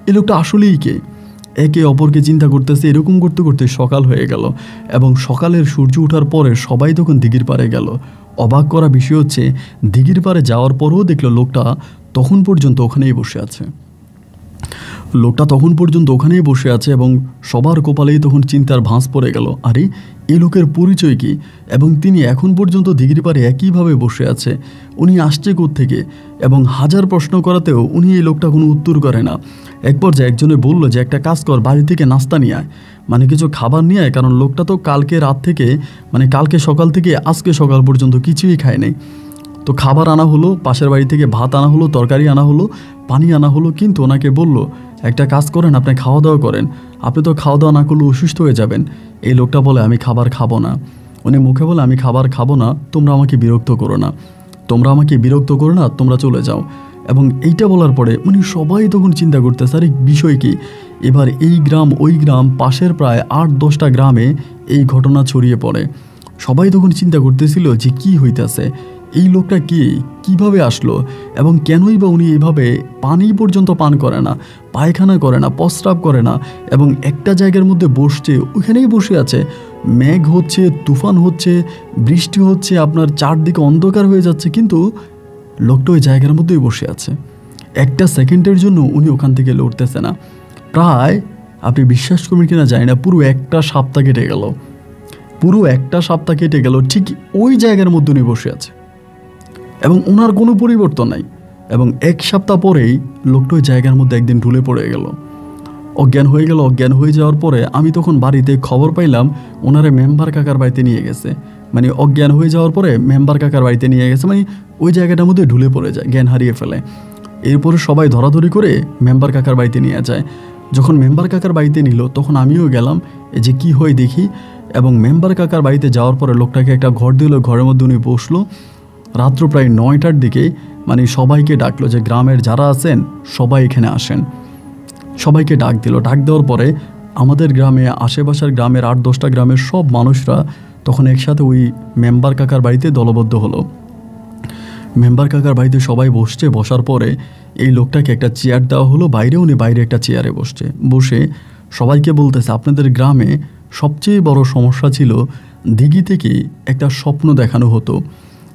S1: এই লোকটা আসলেই কে? একে অপরকে চিন্তা করতেছে। এরকম করতে করতে সকাল হয়ে গেল, এবং সকালের সূর্য ওঠার পরে সবাই তখন দিঘির পাড়ে গেল। অবাক করা বিষয় হচ্ছে, দিঘির পাড়ে যাওয়ার পরেও দেখলো লোকটা তখন পর্যন্ত ওখানেই বসে আছে। এবং সবার কপালেই তখন চিন্তার ভাঁজ পড়ে গেল, আরে এই লোকের পরিচয় কি, এবং তিনি এখন পর্যন্ত দিঘির পাড়ে একইভাবে বসে আছে, উনি আসছে কোত্থেকে। এবং হাজার প্রশ্ন করাতেও উনি এই লোকটা কোনো উত্তর করে না। এক পর্যায়ে একজনে বলল যে, একটা কাজ কর, বাড়ি থেকে নাস্তা নিয়ে আয়, মানে কিছু খাবার নিয়ে আয়, কারণ লোকটা তো কালকে রাত থেকে, মানে কালকে সকাল থেকে আজকে সকাল পর্যন্ত কিছুই খায় নাই। তো খাবার আনা হলো, পাশের বাড়ি থেকে ভাত আনা হলো, তরকারি আনা হলো, পানি আনা হলো। কিন্তু ওনাকে বলল, একটা কাজ করেন, আপনি খাওয়া দাওয়া করেন, আপনি তো খাওয়া দাওয়া না করলে অসুস্থ হয়ে যাবেন। এই লোকটা বলে, আমি খাবার খাবো না। উনি মুখে বলে, আমি খাবার খাবো না, তোমরা আমাকে বিরক্ত করো না, তোমরা চলে যাও। এবং এইটা বলার পরে উনি সবাই তখন চিন্তা করতেছে, আরে বিষয় কি। এবার এই গ্রাম ওই গ্রাম পাশের প্রায় 8-10টা গ্রামে এই ঘটনা ছড়িয়ে পড়ে। সবাই তখন চিন্তা করতেছিল যে কি হইতেছে, এই লোকটা কে, কিভাবে আসলো, এবং কেনই বা উনি এইভাবে পানি পর্যন্ত পান করে না, পায়খানা করে না, প্রস্রাব করে না, এবং একটা জায়গার মধ্যে বসছে, ওইখানেই বসে আছে। মেঘ হচ্ছে, তুফান হচ্ছে, বৃষ্টি হচ্ছে, আপনার চারদিকে অন্ধকার হয়ে যাচ্ছে, কিন্তু লোকটা ওই জায়গার মধ্যেই বসে আছে। একটা সেকেন্ডের জন্য উনি ওখান থেকে লড়তেছে না। প্রায়, আপনি বিশ্বাস করবেন কিনা জানি না, পুরো একটা সপ্তাহ কেটে গেল, ঠিক ওই জায়গার মধ্যে উনি বসে আছে, এবং ওনার কোনো পরিবর্তন নাই। এবং 1 সপ্তাহ পরেই লোকটা ওই জায়গার মধ্যে একদিন ঢুলে পড়ে গেল, অজ্ঞান হয়ে যাওয়ার পরে আমি তখন বাড়িতে খবর পাইলাম ওনারে মেম্বার কাকার বাড়িতে নিয়ে গেছে। মানে অজ্ঞান হয়ে যাওয়ার পরে মেম্বার কাকার বাড়িতে নিয়ে গেছে, মানে ওই জায়গাটার মধ্যে ঢুলে পড়ে যায়, জ্ঞান হারিয়ে ফেলে। এরপরে সবাই ধরাধরি করে মেম্বার কাকার বাড়িতে নিয়ে যায়। যখন মেম্বার কাকার বাড়িতে নিল তখন আমিও গেলাম, যে কি হয় দেখি। এবং মেম্বার কাকার বাড়িতে যাওয়ার পরে লোকটাকে একটা ঘর দিল, ঘরের মধ্যে উনি বসলো। রাত্র প্রায় 9টার দিকে মানে সবাইকে ডাকলো যে গ্রামের যারা আছেন সবাই এখানে আসেন। সবাইকে ডাক দিল। ডাক দেওয়ার পরে আমাদের গ্রামে, আশেপাশের গ্রামের 8-10টা গ্রামের সব মানুষরা তখন একসাথে ওই মেম্বার কাকার বাড়িতে দলবদ্ধ হলো। মেম্বার কাকার বাড়িতে সবাই বসার পরে এই লোকটাকে একটা চেয়ার দেওয়া হলো বাইরে, উনি বাইরে একটা চেয়ারে বসে সবাইকে বলতেছে, আপনাদের গ্রামে সবচেয়ে বড় সমস্যা ছিল দিঘি থেকে একটা স্বপ্ন দেখানো হতো।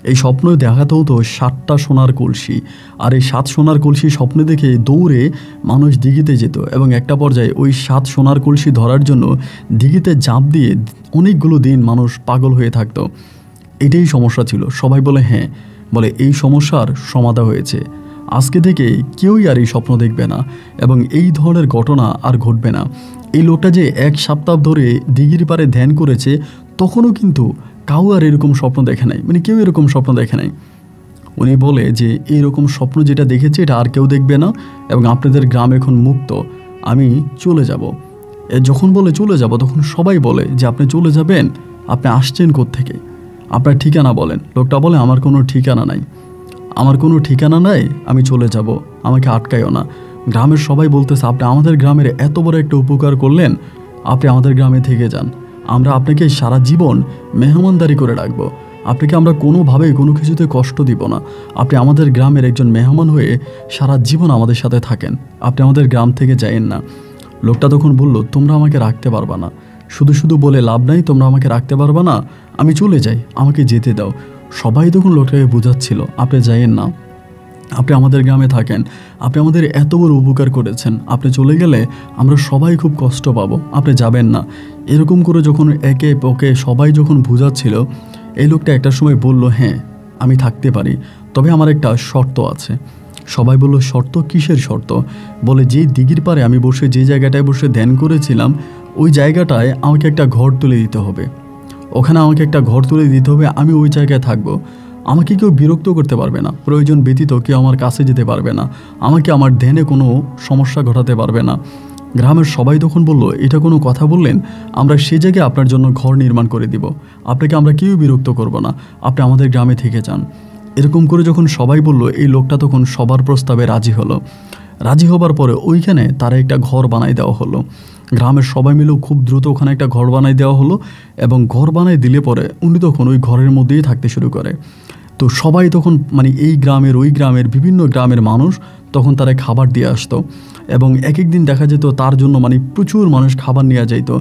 S1: এই স্বপ্ন দেখাতে হতো 7টা সোনার কলসি, আর এই 7 সোনার কলসি স্বপ্ন দেখে দৌড়ে মানুষ দিঘিতে যেত, এবং একটা পর্যায়ে ওই 7 সোনার কলসি ধরার জন্য দিঘিতে ঝাঁপ দিয়ে অনেকগুলো দিন মানুষ পাগল হয়ে থাকতো। এটাই সমস্যা ছিল। সবাই বলে, হ্যাঁ, বলে এই সমস্যার সমাধান হয়েছে, আজকে থেকে কেউই আর এই স্বপ্ন দেখবে না, এবং এই ধরনের ঘটনা আর ঘটবে না। এই লোকটা যে 1 সপ্তাহ ধরে দিঘির পাড়ে ধ্যান করেছে, তখনও কিন্তু কেউ এরকম স্বপ্ন দেখে নাই। উনি বলে যে এইরকম স্বপ্ন যেটা দেখেছি এটা আর কেউ দেখবে না এবং আপনাদের গ্রাম এখন মুক্ত, আমি চলে যাব। যখন বলে চলে যাব তখন সবাই বলে যে আপনি চলে যাবেন, আপনি আসছেন কোত্থেকে, আপনার ঠিকানা বলেন। লোকটা বলে আমার কোনো ঠিকানা নাই, আমার কোনো ঠিকানা নাই, আমি চলে যাব, আমাকে আটকাইও না। গ্রামের সবাই বলতেছে আপনি আমাদের গ্রামের এত বড় একটা উপকার করলেন, আপনি আমাদের গ্রামে থেকে যান, আমরা আপনাকে সারা জীবন মেহমানদারি করে রাখবো, আপনাকে আমরা কোনোভাবেই কোনো কিছুতে কষ্ট দিব না, আপনি আমাদের গ্রামের একজন মেহমান হয়ে সারা জীবন আমাদের সাথে থাকেন, আপনি আমাদের গ্রাম থেকে যায়েন না। লোকটা তখন বলল তোমরা আমাকে রাখতে পারবা না, শুধু শুধু বলে লাভ নাই, তোমরা আমাকে রাখতে পারবা না, আমি চলে যাই, আমাকে যেতে দাও। সবাই তখন লোকটাকে বোঝাচ্ছিল আপনি যাইয়েন না, আপনি আমাদের গ্রামে থাকেন, আপনি আমাদের এত বড় উপকার করেছেন, আপনি চলে গেলে আমরা সবাই খুব কষ্ট পাবো, আপনি যাবেন না। এরকম করে যখন একে ওকে সবাই যখন বোঝাচ্ছিল, এই লোকটা একটা সময় বলল হ্যাঁ আমি থাকতে পারি, তবে আমার একটা শর্ত আছে। সবাই বলল শর্ত? কিসের শর্ত? বলে যেই দিঘির পাড়ে আমি বসে যে জায়গাটায় বসে ধ্যান করেছিলাম ওই জায়গাটায় আমাকে একটা ঘর তুলে দিতে হবে, ওখানে আমাকে একটা ঘর তুলে দিতে হবে, আমি ওই জায়গায় থাকবো, আমাকে কেউ বিরক্ত করতে পারবে না, প্রয়োজন ব্যতীত কেউ আমার কাছে যেতে পারবে না, আমাকে আমার ধ্যানে কোনো সমস্যা ঘটাতে পারবে না। গ্রামের সবাই তখন বলল এটা কোনো কথা বললেন, আমরা সে জায়গায় আপনার জন্য ঘর নির্মাণ করে দিব, আপনাকে আমরা কেউ বিরক্ত করব না, আপনি আমাদের গ্রামে থেকে যান। এরকম করে যখন সবাই বলল এই লোকটা তখন সবার প্রস্তাবে রাজি হলো। রাজি হবার পরে ওইখানে তারা একটা ঘর বানাই দেওয়া হলো, গ্রামের সবাই মিলেও খুব দ্রুত ওখানে একটা ঘর বানাই দেওয়া হলো এবং ঘর বানাই দিলে পরে উনি তখন ওই ঘরের মধ্যেই থাকতে শুরু করে। তো সবাই তখন মানে এই গ্রামের ওই গ্রামের বিভিন্ন গ্রামের মানুষ তখন তারা খাবার দিয়ে আসতো এবং এক এক দিন দেখা যেত তার জন্য মানে প্রচুর মানুষ খাবার নিয়ে যাইত।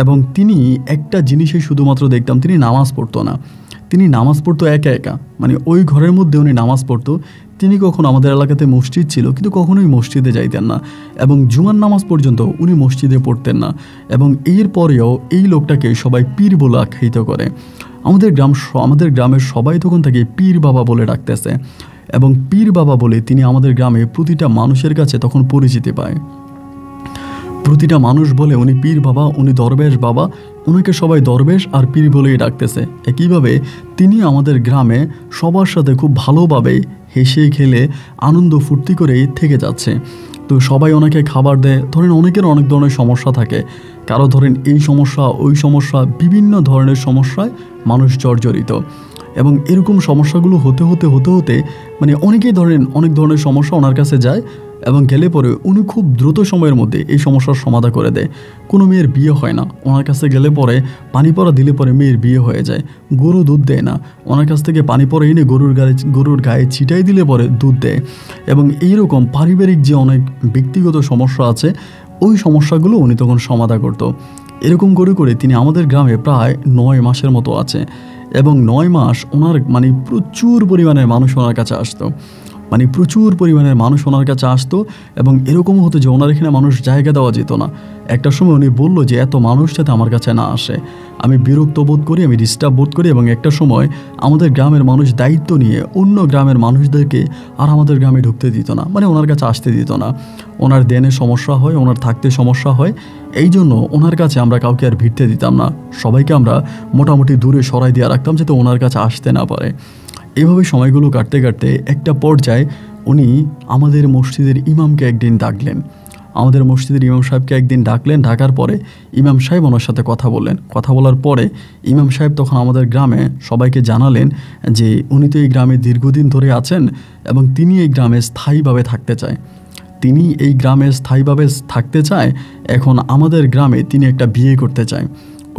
S1: এবং তিনি একটা জিনিসই শুধুমাত্র দেখতাম, তিনি নামাজ পড়তো না, তিনি নামাজ পড়তো একা একা, মানে ওই ঘরের মধ্যে উনি নামাজ পড়তো। তিনি কখনো আমাদের এলাকাতে মসজিদ ছিল কিন্তু কখনোই মসজিদে যাইতেন না এবং জুমার নামাজ পর্যন্ত উনি মসজিদে পড়তেন না। এবং এর পরেও এই লোকটাকে সবাই পীর বলে আখ্যায়িত করে। আমাদের গ্রামের সবাই তখন তাকে পীর বাবা বলে ডাকতেছে এবং পীর বাবা বলে তিনি আমাদের গ্রামে প্রতিটা মানুষের কাছে তখন পরিচিতি পায়। প্রতিটা মানুষ বলে উনি পীর বাবা, উনি দরবেশ বাবা, ওনাকে সবাই দরবেশ আর পীর বলেই ডাকতেছে। একইভাবে তিনি আমাদের গ্রামে সবার সাথে খুব ভালোভাবে হেসে খেলে আনন্দ ফুর্তি করেই থেকে যাচ্ছে। তো সবাই ওনাকে খাবার দেয়। ধরেন অনেকের অনেক ধরনের সমস্যা থাকে, কারো ধরেন এই সমস্যা ওই সমস্যা, বিভিন্ন ধরনের সমস্যায় মানুষ জর্জরিত এবং এরকম সমস্যাগুলো হতে হতে হতে হতে মানে অনেকেই ধরেন অনেক ধরনের সমস্যা ওনার কাছে যায় এবং গেলে পরে উনি খুব দ্রুত সময়ের মধ্যে এই সমস্যার সমাধান করে দেয়। কোনো মেয়ের বিয়ে হয় না, ওনার কাছে গেলে পরে পানি পড়া দিলে পরে মেয়ের বিয়ে হয়ে যায়। গরু দুধ দেয় না, ওনার কাছ থেকে পানি পড়া এনে গরুর গায়ে ছিটাই দিলে পরে দুধ দেয়। এবং এইরকম পারিবারিক যে অনেক ব্যক্তিগত সমস্যা আছে ওই সমস্যাগুলো উনি তখন সমাধান করতো। এরকম করে করে তিনি আমাদের গ্রামে প্রায় 9 মাসের মতো আছে এবং 9 মাস ওনার মানে প্রচুর পরিমাণের মানুষ ওনার কাছে আসতো, মানে প্রচুর পরিমাণের মানুষ ওনার কাছে আসতো। এবং এরকমও হতো যে ওনার এখানে মানুষ জায়গা দেওয়া যেত না। একটা সময় উনি বলল যে এত মানুষ যাতে আমার কাছে না আসে, আমি বিরক্ত বোধ করি, আমি ডিস্টার্ব বোধ করি। এবং একটা সময় আমাদের গ্রামের মানুষ দায়িত্ব নিয়ে অন্য গ্রামের মানুষদেরকে আর আমাদের গ্রামে ঢুকতে দিত না, মানে ওনার কাছে আসতে দিত না। ওনার দেনে সমস্যা হয়, ওনার থাকতে সমস্যা হয়, এই জন্য ওনার কাছে আমরা কাউকে আর ভিড়তে দিতাম না, সবাইকে আমরা মোটামুটি দূরে সরাই দিয়ে রাখতাম যাতে ওনার কাছে আসতে না পারে। এভাবে সময়গুলো কাটতে কাটতে একটা পর্যায়ে উনি আমাদের মসজিদের ইমামকে একদিন ডাকলেন। আমাদের মসজিদের ইমাম সাহেবকে একদিন ডাকলেন। ডাকার পরে ইমাম সাহেব ওনার সাথে কথা বললেন। কথা বলার পরে ইমাম সাহেব তখন আমাদের গ্রামে সবাইকে জানালেন যে উনি তো এই গ্রামে দীর্ঘদিন ধরে আছেন এবং তিনি এই গ্রামে স্থায়ীভাবে থাকতে চায়, তিনি এই গ্রামে স্থায়ীভাবে থাকতে চায়। এখন আমাদের গ্রামে তিনি একটা বিয়ে করতে চায়।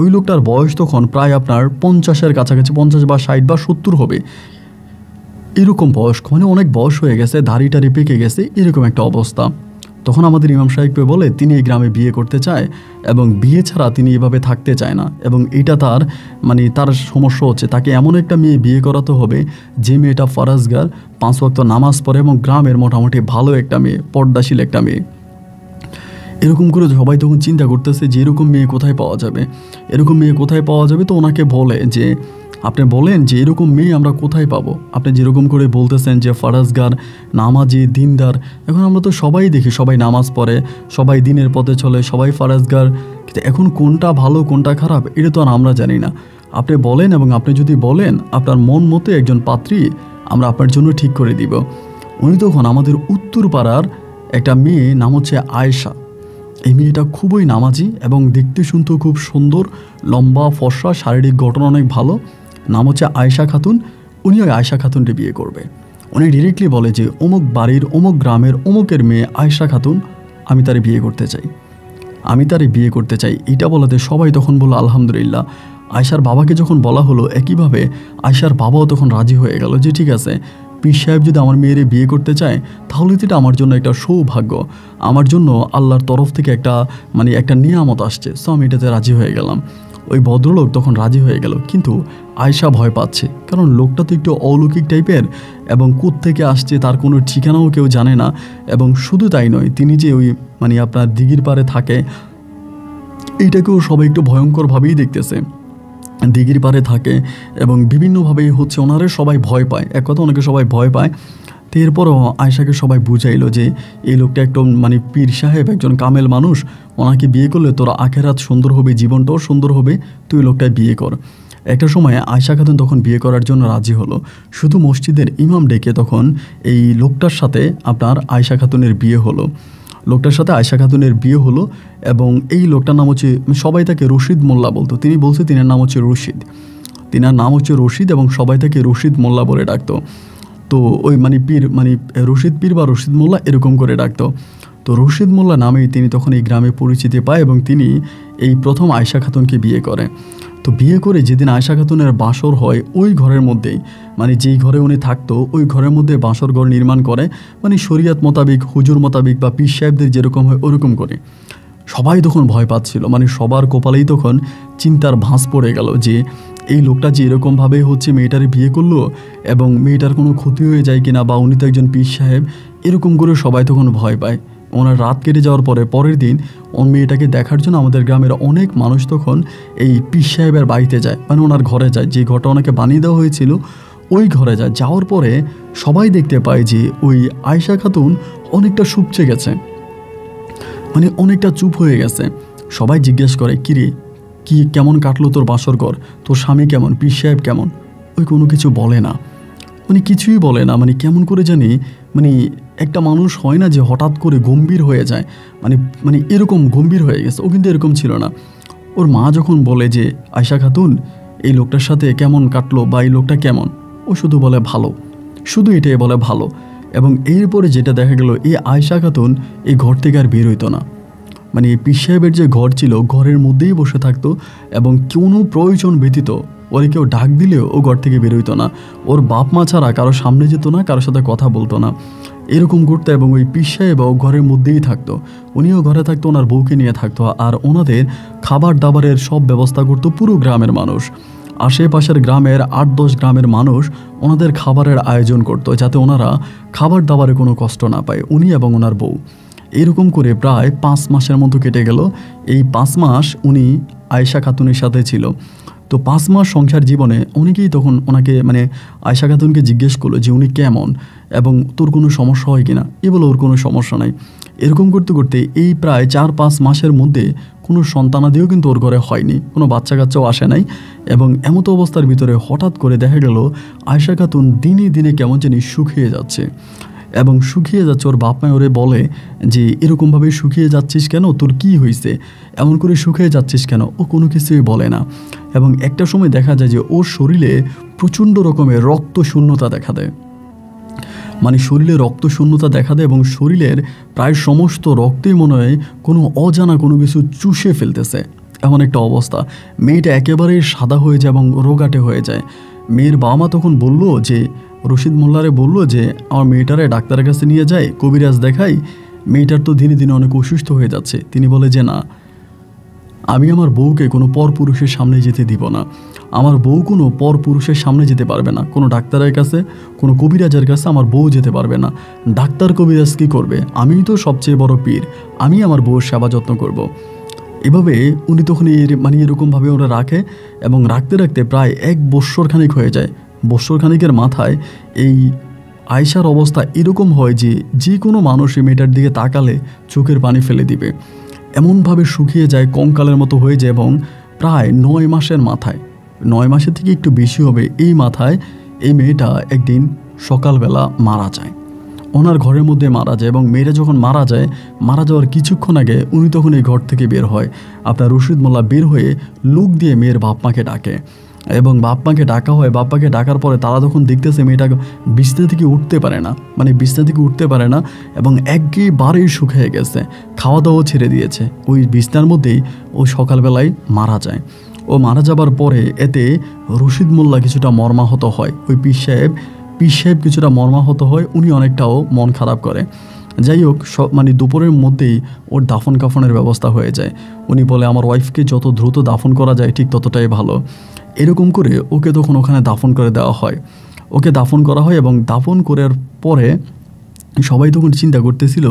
S1: ওই লোকটার বয়স তখন প্রায় আপনার 50-এর কাছাকাছি, 50 বা 60 বা 70 হবে, এরকম বয়স্ক, মানে অনেক বয়স হয়ে গেছে, দাড়ি টাড়ি পেকে গেছে, এরকম একটা অবস্থা। তখন আমাদের ইমাম সাহেবকে বলে তিনি এই গ্রামে বিয়ে করতে চায় এবং বিয়ে ছাড়া তিনি এভাবে থাকতে চায় না। এবং এটা তার মানে তার সমস্যা হচ্ছে, তাকে এমন একটা মেয়ে বিয়ে করাতে হবে যে মেয়েটা ফরজগার, 5 ওয়াক্ত নামাজ পড়ে এবং গ্রামের মোটামুটি ভালো একটা মেয়ে, পর্দাশীল একটা মেয়ে। এরকম করে সবাই তখন চিন্তা করতেছে যে এরকম মেয়ে কোথায় পাওয়া যাবে, এরকম মেয়ে কোথায় পাওয়া যাবে। তো ওনাকে বলে যে আপনি বলেন যে এরকম মেয়ে আমরা কোথায় পাবো, আপনি যেরকম করে বলতেছেন যে ফরজগার, নামাজি, দিনদার, এখন আমরা তো সবাই দেখি সবাই নামাজ পড়ে, সবাই দিনের পথে চলে, সবাই ফরজগার, কিন্তু এখন কোনটা ভালো কোনটা খারাপ এটা তো আর আমরা জানি না। আপনি বলেন এবং আপনি যদি বলেন আপনার মন মতো একজন পাত্রী আমরা আপনার জন্য ঠিক করে দিব। উনি তখন আমাদের উত্তর পাড়ার একটা মেয়ে, নাম হচ্ছে আয়েশা। এই মেয়েটা খুবই নামাজি এবং দেখতে শুনতেও খুব সুন্দর, লম্বা ফর্সা, শারীরিক গঠন অনেক ভালো, নাম হচ্ছে আয়েশা খাতুন। উনি ওই আয়েশা খাতুনটি বিয়ে করবে। উনি ডিরেক্টলি বলে যে অমুক বাড়ির অমুক গ্রামের অমুকের মেয়ে আয়েশা খাতুন, আমি তারে বিয়ে করতে চাই, আমি তারে বিয়ে করতে চাই। এটা বলাতে সবাই তখন বলল আলহামদুলিল্লাহ। আয়েশার বাবাকে যখন বলা হলো একইভাবে আয়েশার বাবাও তখন রাজি হয়ে গেল যে ঠিক আছে, পীর সাহেব যদি আমার মেয়েরে বিয়ে করতে চায় তাহলে তো এটা আমার জন্য একটা সৌভাগ্য, আমার জন্য আল্লাহর তরফ থেকে একটা নিয়ামত আসছে। সো আমি এটাতে রাজি হয়ে গেলাম। ওই ভদ্রলোক তখন রাজি হয়ে গেল, কিন্তু আয়েশা ভয় পাচ্ছে, কারণ লোকটা তো একটু অলৌকিক টাইপের এবং কোত্থেকে আসছে তার কোনো ঠিকানাও কেউ জানে না। এবং শুধু তাই নয়, তিনি যে ওই আপনার দিঘির পাড়ে থাকে, এইটাকেও সবাই একটু ভয়ঙ্করভাবেই দেখতেছে। দিঘির পাড়ে থাকে এবং বিভিন্নভাবেই ওনারে সবাই ভয় পায়, এক কথা ওনাকে সবাই ভয় পায়। তো এরপরও আয়েশাকে সবাই বুঝাইলো যে এই লোকটা একটু পীর সাহেব, একজন কামেল মানুষ, ওনাকে বিয়ে করলে তোরা আখেরাত সুন্দর হবে, জীবনটাও সুন্দর হবে, তুই লোকটায় বিয়ে কর। একটা সময় আয়েশা খাতুন তখন বিয়ে করার জন্য রাজি হলো। শুধু মসজিদের ইমাম ডেকে তখন এই লোকটার সাথে আপনার আয়েশা খাতুনের বিয়ে হলো। লোকটার সাথে আয়েশা খাতুনের বিয়ে হলো এবং এই লোকটার নাম হচ্ছে, সবাই তাকে রশিদ মোল্লা বলতো। তিনি বলছে তিনার নাম হচ্ছে রশিদ, তিনার নাম হচ্ছে রশিদ এবং সবাই তাকে রশিদ মোল্লা বলে ডাকতো। তো ওই পীর রশিদ পীর বা রশিদ মোল্লা এরকম করে ডাকতো। তো রশিদ মোল্লা নামেই তিনি তখন এই গ্রামে পরিচিতি পায় এবং তিনি এই প্রথম আয়েশা খাতুনকে বিয়ে করে। তো বিয়ে করে যেদিন আয়েশা খাতুনের বাসর হয়, ওই ঘরের মধ্যেই যেই ঘরে উনি থাকতো ওই ঘরের মধ্যে বাসর ঘর নির্মাণ করে, শরিয়াত মোতাবিক, হুজুর মোতাবিক বা পীর সাহেবদের যেরকম হয় ওরকম করে। সবাই তখন ভয় পাচ্ছিল, সবার কপালেই তখন চিন্তার ভাঁজ পড়ে গেল যে এই লোকটা যে এরকমভাবে মেয়েটারে বিয়ে করলো এবং মেয়েটার কোনো ক্ষতি হয়ে যায় কিনা, বা উনি তো একজন পীর সাহেব, এরকম করে সবাই তখন ভয় পায়। ওনার রাত কেটে যাওয়ার পরের দিন মেয়েটাকে দেখার জন্য আমাদের গ্রামের অনেক মানুষ তখন এই পীর সাহেবের বাড়িতে যায়, ওনার ঘরে যায়, যে ঘরটা ওনাকে বানিয়ে দেওয়া হয়েছিল ওই ঘরে যায়। যাওয়ার পরে সবাই দেখতে পায় যে ওই আয়েশা খাতুন অনেকটা শুকছে গেছে, অনেকটা চুপ হয়ে গেছে। সবাই জিজ্ঞেস করে, কিরে কি কেমন কাটলো তোর বাসর ঘর, তোর স্বামী কেমন, পীর সাহেব কেমন? ওই কোনো কিছু বলে না, কিছুই বলে না। কেমন করে জানি একটা মানুষ হয় না যে হঠাৎ করে গম্ভীর হয়ে যায়, এরকম গম্ভীর হয়ে গেছে। ও কিন্তু এরকম ছিল না। ওর মা যখন বলে যে আয়েশা খাতুন এই লোকটার সাথে কেমন কাটলো বা এই লোকটা কেমন, ও শুধু বলে ভালো, শুধু এটাই বলে ভালো। এবং এরপরে যেটা দেখা গেল, এই আয়েশা খাতুন এই ঘর থেকে আর বের হইতো না। পীর সাহেবের যে ঘর ছিল ঘরের মধ্যেই বসে থাকতো এবং কোনো প্রয়োজন ব্যতীত ওরে কেউ ডাক দিলেও ও ঘর থেকে বেরোইতো না। ওর বাপ মা ছাড়া কারো সামনে যেত না, কারোর সাথে কথা বলতো না, এরকম করতো। এবং ওই পীর সাহেবও ঘরের মধ্যেই থাকতো, উনিও ঘরে থাকতো, ওনার বউকে নিয়ে থাকতো। আর ওনাদের খাবার দাবারের সব ব্যবস্থা করতো পুরো গ্রামের মানুষ। আশেপাশের গ্রামের 8-10 গ্রামের মানুষ ওনাদের খাবারের আয়োজন করতো, যাতে ওনারা খাবার দাবারে কোনো কষ্ট না পায়, উনি এবং ওনার বউ। এরকম করে প্রায় 5 মাসের মতো কেটে গেল। এই 5 মাস উনি আয়েশা খাতুনের সাথে ছিল। তো 5 মাস সংসার জীবনে অনেকেই তখন ওনাকে আয়েশা খাতুনকে জিজ্ঞেস করলো যে উনি কেমন এবং তোর কোনো সমস্যা হয় কিনা। এ বলে ওর কোনো সমস্যা নাই। এরকম করতে করতে এই প্রায় 4-5 মাসের মধ্যে কোনো সন্তানাদিও কিন্তু ওর ঘরে হয়নি, কোনো বাচ্চা কাচ্চাও আসে নাই। এবং এমতো অবস্থার ভিতরে হঠাৎ করে দেখা গেল আয়েশা খাতুন দিনে দিনে কেমন জানি শুকিয়ে যাচ্ছে এবং শুকিয়ে যাচ্ছে। ওর বাপ মায় ওরে বলে যে এরকমভাবে শুকিয়ে যাচ্ছিস কেন, তোর কি হয়েছে, এমন করে শুকিয়ে যাচ্ছিস কেন? ও কোনো কিছুই বলে না। এবং একটা সময় দেখা যায় যে ওর শরীরে প্রচণ্ড রকমের রক্ত শূন্যতা দেখা দেয়, শরীরে রক্ত শূন্যতা দেখা দেয় এবং শরীরের প্রায় সমস্ত রক্তই মনে হয় কোনো অজানা কোনো কিছু চুষে ফেলতেছে, এমন একটা অবস্থা। মেয়েটা একেবারেই সাদা হয়ে যায় এবং রোগাটে হয়ে যায়। মেয়ের বাবা মা তখন বলল যে রশিদ মোল্লারে বলল যে আমার মেয়েটারে ডাক্তারের কাছে নিয়ে যায়, কবিরাজ দেখাই, মেয়েটার তো দিনে দিনে অনেক অসুস্থ হয়ে যাচ্ছে। তিনি বলে যে না, আমি আমার বউকে কোনো পরপুরুষের সামনে যেতে দিব না, আমার বউ কোনো পরপুরুষের সামনে যেতে পারবে না, কোনো ডাক্তারের কাছে, কোনো কবিরাজের কাছে আমার বউ যেতে পারবে না। ডাক্তার কবিরাজ কী করবে, আমিই তো সবচেয়ে বড় পীর, আমি আমার বউর সেবা যত্ন করব। এভাবে উনি তখন এরকমভাবে ওরা রাখে এবং রাখতে রাখতে প্রায় 1 বৎসর খানিক হয়ে যায়। বৎসর খানিকের মাথায় এই আয়েশার অবস্থা এরকম হয় যে যে কোনো মানুষ এই মেয়েটার দিকে তাকালে চোখের পানি ফেলে দিবে, এমনভাবে শুকিয়ে যায়, কঙ্কালের মতো হয়ে যায়। এবং প্রায় 9 মাসের মাথায়, 9 মাসের থেকে একটু বেশি হবে, এই মাথায় এই মেয়েটা একদিন সকালবেলা মারা যায়, ওনার ঘরের মধ্যে মারা যায়। এবং মেয়েটা যখন মারা যায়, মারা যাওয়ার কিছুক্ষণ আগে উনি তখন এই ঘর থেকে বের হয়। আপনার রশিদ মোল্লা বের হয়ে লোক দিয়ে মেয়ের বাপ মাকে ডাকে এবং বাপ মাকে ডাকা হয়। বাপ্পাকে ডাকার পরে তারা তখন দেখতেছে মেয়েটা বিছনা থেকে উঠতে পারে না, মানে বিছনা থেকে উঠতে পারে না এবং একেবারেই শুকিয়ে গেছে, খাওয়া দাওয়া ছেড়ে দিয়েছে। ওই বিছনার মধ্যেই ও সকালবেলায় মারা যায়। ও মারা যাবার পরে এতে রশিদ মোল্লা কিছুটা মর্মাহত হয়, ওই পীর সাহেব কিছুটা মর্মাহত হয়, উনি অনেকটাও মন খারাপ করে। যাই হোক, মানে দুপুরের মধ্যেই ওর দাফন কাফনের ব্যবস্থা হয়ে যায়। উনি বলে আমার ওয়াইফকে যত দ্রুত দাফন করা যায় ঠিক ততটাই ভালো। এরকম করে ওকে তখন ওখানে দাফন করে দেওয়া হয়, ওকে দাফন করা হয়। এবং দাফন করার পরে সবাই তখন চিন্তা করতেছিল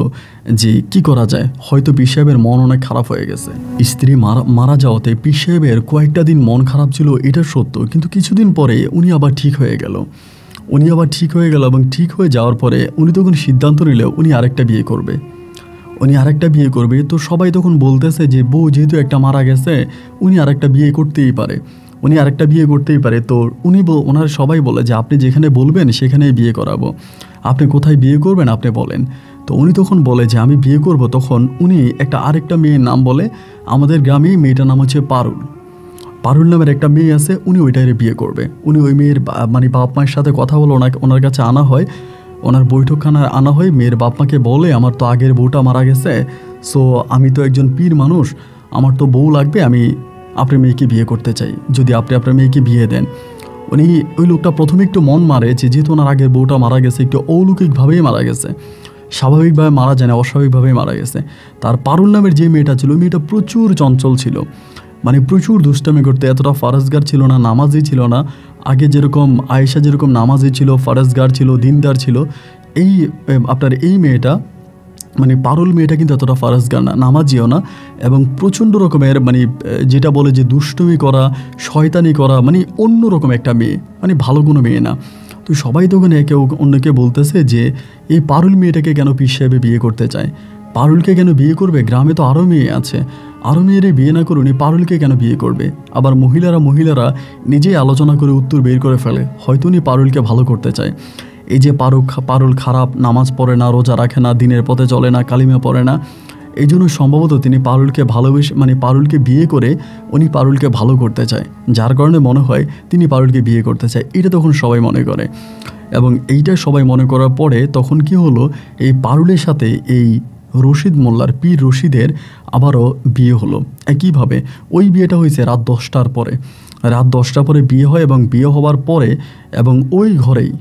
S1: যে কি করা যায়, হয়তো পীর সাহেবের মন অনেক খারাপ হয়ে গেছে। স্ত্রী মারা যাওয়াতে পীর সাহেবের কয়েকটা দিন মন খারাপ ছিল, এটা সত্য, কিন্তু কিছুদিন পরে উনি আবার ঠিক হয়ে গেল এবং ঠিক হয়ে যাওয়ার পরে উনি তখন সিদ্ধান্ত নিল উনি আরেকটা বিয়ে করবে। তো সবাই তখন বলতেছে যে বউ যেহেতু একটা মারা গেছে, উনি আরেকটা বিয়ে করতেই পারে। তো ওনার সবাই বলে যে আপনি যেখানে বলবেন সেখানেই বিয়ে করাবো, আপনি কোথায় বিয়ে করবেন আপনি বলেন। তো উনি তখন বলে যে আমি বিয়ে করব। তখন উনি আরেকটা মেয়ের নাম বলে, আমাদের গ্রামেই মেয়েটার নাম হচ্ছে পারুল নামের একটা মেয়ে আছে, উনি ওইটারে বিয়ে করবে। উনি ওই মেয়ের মানে বাপ মায়ের সাথে কথা বলে ওনার কাছে আনা হয়, ওনার বৈঠকখানায় আনা হয়। মেয়ের বাপ মাকে বলে আমার তো আগের বউটা মারা গেছে, সো আমি তো একজন পীর মানুষ, আমার তো বউ লাগবে, আমি আপনার মেয়েকে বিয়ে করতে চাই, যদি আপনি আপনার মেয়েকে বিয়ে দেন। ওই লোকটা প্রথমে একটু মন মারে যে যেহেতু ওনার আগের বউটা মারা গেছে, একটু অলৌকিকভাবেই মারা গেছে, স্বাভাবিকভাবে মারা যায় না, অস্বাভাবিকভাবেই মারা গেছে। তার পারুল নামের যে মেয়েটা ছিল, মেয়েটা প্রচুর চঞ্চল ছিল, মানে প্রচুর দুষ্টামি করতে, এতটা ফারজগার ছিল না, নামাজি ছিল না। আগে যেরকম আয়েশা যেরকম নামাজি ছিল, ফারজগার ছিল, দিনদার ছিল, এই মেয়েটা মানে পারুল মেয়েটা কিন্তু এতটা ফারজগার না, নামাজিও না, এবং প্রচণ্ড রকমের মানে যেটা বলে যে দুষ্টুমি করা, শয়তানি করা, মানে অন্যরকম একটা মেয়ে, মানে ভালো কোনো মেয়ে না। তো সবাই তখন একে অন্যকে বলতেছে যে এই পারুল মেয়েটাকে কেন পীর সাহেবে বিয়ে করতে চায়, পারুলকে কেন বিয়ে করবে, গ্রামে তো আরও মেয়ে আছে, আরও মেয়েরে বিয়ে না করে উনি পারুলকে কেন বিয়ে করবে। আবার মহিলারা নিজেই আলোচনা করে উত্তর বের করে ফেলে, হয়তো উনি পারুলকে ভালো করতে চায়। এই যে পারুল খারাপ, নামাজ পড়ে না, রোজা রাখে না, দিনের পথে চলে না, কালিমা পড়ে না, এই জন্য সম্ভবত তিনি পারুলকে ভালোবেসে, মানে পারুলকে বিয়ে করে উনি পারুলকে ভালো করতে চায়, যার কারণে মনে হয় তিনি পারুলকে বিয়ে করতে চায়, এটা তখন সবাই মনে করে। এবং এইটা সবাই মনে করার পরে তখন কি হলো, এই পারুলের সাথে এই রশিদ মোল্লার পীর রশিদের আবারও বিয়ে হলো একইভাবে। ওই বিয়েটা হয়েছে রাত 10টার পরে বিয়ে হয়। এবং বিয়ে হওয়ার পরে এবং ওই ঘরেই,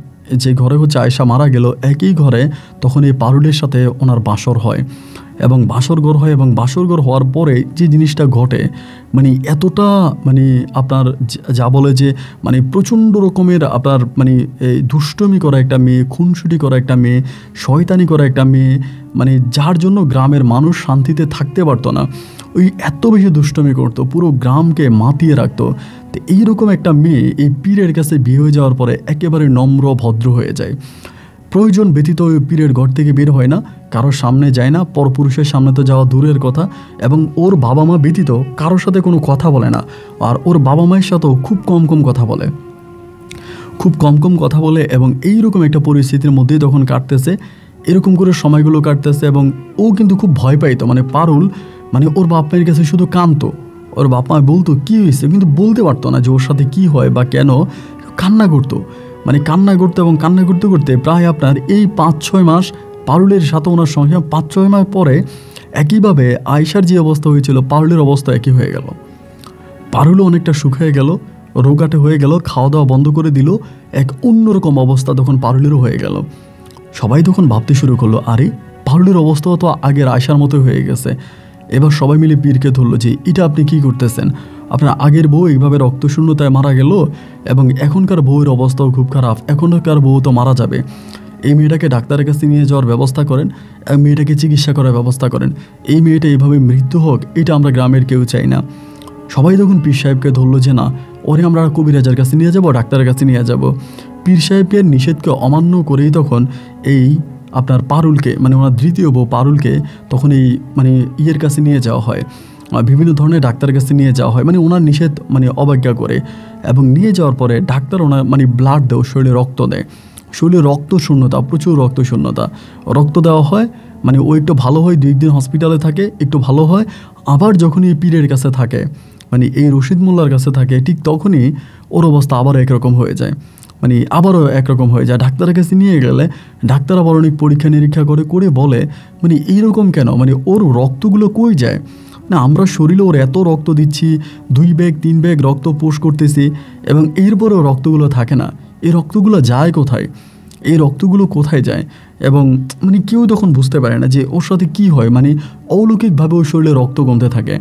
S1: যে ঘরে হচ্ছে আয়েশা মারা গেল, একই ঘরে তখন এই পারুলের সাথে ওনার বাসর হয় এবং বাসরঘর হওয়ার পরে যে জিনিসটা ঘটে, মানে এতটা মানে আপনার যা বলে যে মানে প্রচণ্ড রকমের আপনার মানে দুষ্টমি করা একটা মেয়ে, খুনসুটি করা একটা মেয়ে, শয়তানি করা একটা মেয়ে, মানে যার জন্য গ্রামের মানুষ শান্তিতে থাকতে পারতো না, ওই এত বেশি দুষ্টমি করতো, পুরো গ্রামকে মাতিয়ে রাখতো। তো এইরকম একটা মেয়ে এই পীরের কাছে বিয়ে হয়ে যাওয়ার পরে একেবারে নম্র ভদ্র হয়ে যায়, প্রয়োজন ব্যতীত ওই পীরের ঘর থেকে বের হয় না, কারোর সামনে যায় না, পরপুরুষের সামনে তো যাওয়া দূরের কথা, এবং ওর বাবা মা ব্যতীত কারোর সাথে কোনো কথা বলে না। আর ওর বাবা মায়ের সাথেও খুব কম কথা বলে এবং এইরকম একটা পরিস্থিতির মধ্যেই তখন কাটতেছে, এরকম করে সময়গুলো কাটতেছে। এবং ও কিন্তু খুব ভয় পাইতো, মানে পারুল মানে ওর বাপ মায়ের কাছে শুধু কাঁদতো, ওর বাপ মা বলতো কী হয়েছে, কিন্তু বলতে পারতো না যে ওর সাথে কী হয় বা কেন, কান্না করতো এবং কান্না করতে করতে প্রায় আপনার এই 5-6 মাস পারুলের সাথে ওনার সঙ্গে 5-6 মাস পরে একইভাবে আয়েশার যে অবস্থা হয়েছিল পারুলের অবস্থা একই হয়ে গেল। পারুলও অনেকটা শুকিয়ে গেল, রোগাটে হয়ে গেল, খাওয়া দাওয়া বন্ধ করে দিল, এক অন্যরকম অবস্থা তখন পারুলেরও হয়ে গেল। সবাই তখন ভাবতে শুরু করলো, আরে পারুলের অবস্থাও তো আগের আয়েশার মতো হয়ে গেছে। এবার সবাই মিলে পীরকে ধরলো যে এটা আপনি কি করতেছেন, আপনার আগের বউ এইভাবে রক্তশূন্যতায় মারা গেল এবং এখনকার বউয়ের অবস্থাও খুব খারাপ, এখনকার বউ তো মারা যাবে, এই মেয়েটাকে ডাক্তারের কাছে নিয়ে যাওয়ার ব্যবস্থা করেন, মেয়েটাকে চিকিৎসা করার ব্যবস্থা করেন, এই মেয়েটা এইভাবে মৃত্যু হোক, এটা আমরা গ্রামের কেউ চাই না। সবাই তখন পীর সাহেবকে ধরলো যে না, ওরে আমরা কবিরাজের কাছে নিয়ে যাব, ডাক্তারের কাছে নিয়ে যাব। পীর সাহেবের নিষেধকে অমান্য করেই তখন এই আপনার পারুলকে, মানে ওনার দ্বিতীয় বউ পারুলকে তখন এই মানে ইয়ের কাছে নিয়ে যাওয়া হয়, বিভিন্ন ধরনের ডাক্তারের কাছে নিয়ে যাওয়া হয়, মানে ওনার নিষেধ মানে অবজ্ঞা করে। এবং নিয়ে যাওয়ার পরে ডাক্তার ওনার মানে ব্লাড দেয়, শরীরে রক্ত দেয়, শরীরে রক্ত শূন্যতা, প্রচুর রক্ত শূন্যতা। রক্ত দেওয়া হয়, মানে ও একটু ভালো হয়, 2 দিন হসপিটালে থাকে, একটু ভালো হয়, আবার যখনই এই পীরের কাছে থাকে, মানে এই রশিদ মোল্লার কাছে থাকে, ঠিক তখনই ওর অবস্থা আবারও একরকম হয়ে যায়, মানে আবারও একরকম হয়ে যায়। ডাক্তারের কাছে নিয়ে গেলে ডাক্তার আবার অনেক পরীক্ষা নিরীক্ষা করে বলে মানে এইরকম কেন, মানে ওর রক্তগুলো কই যায় না, আমরা শরীরে ওর এত রক্ত দিচ্ছি, 2 ব্যাগ 3 ব্যাগ রক্ত পোষ করতেছি, এবং এরপরেও রক্তগুলো থাকে না, এই রক্তগুলো যায় কোথায়, এই রক্তগুলো কোথায় যায়? এবং মানে কেউ তখন বুঝতে পারে না যে ওর সাথে কী হয়, মানে অলৌকিকভাবে ওর শরীরে রক্ত কমতে থাকে।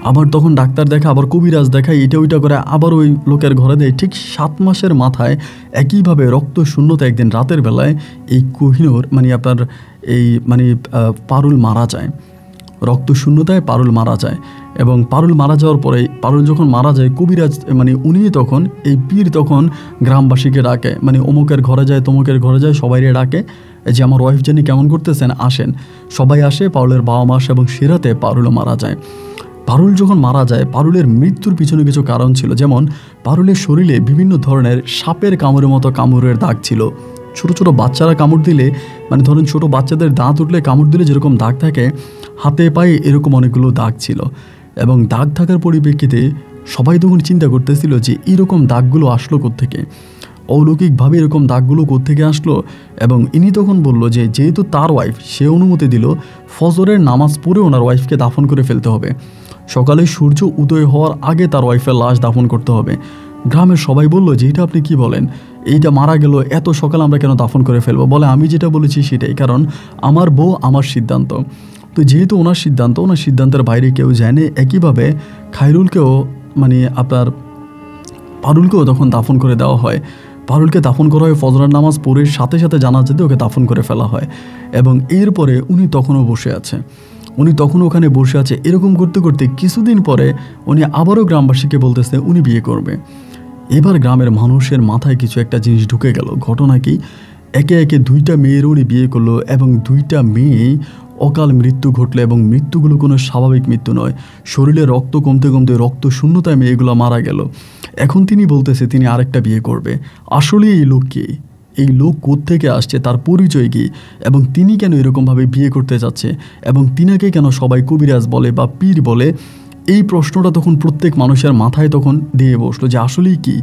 S1: আবার তখন ডাক্তার দেখা, আবার কবিরাজ দেখায়, এটা ওইটা করে আবার ওই লোকের ঘরে দেয়। ঠিক 7 মাসের মাথায় একইভাবে রক্ত শূন্যতা একদিন রাতের বেলায় এই কোহিনূর মানে আপনার এই মানে পারুল মারা যায়, রক্ত শূন্যতায় পারুল মারা যায়। এবং পারুল মারা যাওয়ার পরে, পারুল যখন মারা যায়, কবিরাজ মানে উনি তখন এই পীর তখন গ্রামবাসীকে ডাকে, মানে অমুকের ঘরে যায়, তমুকের ঘরে যায়, সবাইরে ডাকে যে আমার ওয়াইফ জানি কেমন করতেছেন, আসেন। সবাই আসে, পারুলের বাবা মা আসে, এবং সে রাতে পারুলও মারা যায়। পারুল যখন মারা যায়, পারুলের মৃত্যুর পিছনে কিছু কারণ ছিল, যেমন পারুলের শরীরে বিভিন্ন ধরনের সাপের কামড়ের মতো কামড়ের দাগ ছিল। ছোটো ছোটো বাচ্চারা কামড় দিলে, মানে ধরুন ছোটো বাচ্চাদের দাঁত উঠলে কামড় দিলে যেরকম দাগ থাকে, হাতে পায়ে এরকম অনেকগুলো দাগ ছিল। এবং দাগ থাকার পরিপ্রেক্ষিতে সবাই তখন চিন্তা করতেছিল যে এরকম দাগগুলো আসলো কোত্থেকে, অলৌকিকভাবে এরকম দাগগুলো কোত্থেকে আসলো। এবং ইনি তখন বলল যে যেহেতু তার ওয়াইফ, সে অনুমতি দিল ফজরের নামাজ পড়ে ওনার ওয়াইফকে দাফন করে ফেলতে হবে, সকালে সূর্য উদয় হওয়ার আগে তার ওয়াইফের লাশ দাফন করতে হবে। গ্রামের সবাই বলল যে এটা আপনি কি বলেন, এইটা মারা গেল, এত সকালে আমরা কেন দাফন করে ফেলবো? বলে আমি যেটা বলেছি সেটাই, কারণ আমার বউ, আমার সিদ্ধান্ত। তো যেহেতু ওনার সিদ্ধান্ত, ওনার সিদ্ধান্তের বাইরে কেউ যায়নি। একইভাবে খায়রুলকেও মানে আপনার পারুলকেও তখন দাফন করে দেওয়া হয়। পারুলকে দাফন করা হয় ফজরের নামাজ পড়ে, সাথে সাথে জানাজাতে ওকে দাফন করে ফেলা হয়। এবং এরপরে উনি তখনও বসে আছে, উনি তখনও ওখানে বসে আছে। এরকম করতে করতে কিছুদিন পরে উনি আবারও গ্রামবাসীকে বলতেছে উনি বিয়ে করবে। এবার গ্রামের মানুষের মাথায় কিছু একটা জিনিস ঢুকে গেল। ঘটনা কি, একে একে 2টা মেয়ের উনি বিয়ে করলো, এবং 2টা মেয়ে অকাল মৃত্যু ঘটলো, এবং মৃত্যুগুলো কোনো স্বাভাবিক মৃত্যু নয়। শরীরে রক্ত কমতে কমতে রক্ত শূন্যতায় মেয়েগুলো মারা গেল। এখন তিনি বলতেছে তিনি আরেকটা বিয়ে করবে। আসলে এই লোক কে, এই লোক কোত্থেকে আসছে, তার পরিচয় কী, এবং তিনি কেন এরকমভাবে বিয়ে করতে যাচ্ছে, এবং তিনাকে কেন সবাই কবিরাজ বলে বা পীর বলে, এই প্রশ্নটা তখন প্রত্যেক মানুষের মাথায় তখন দিয়ে বসলো যে আসলেই কি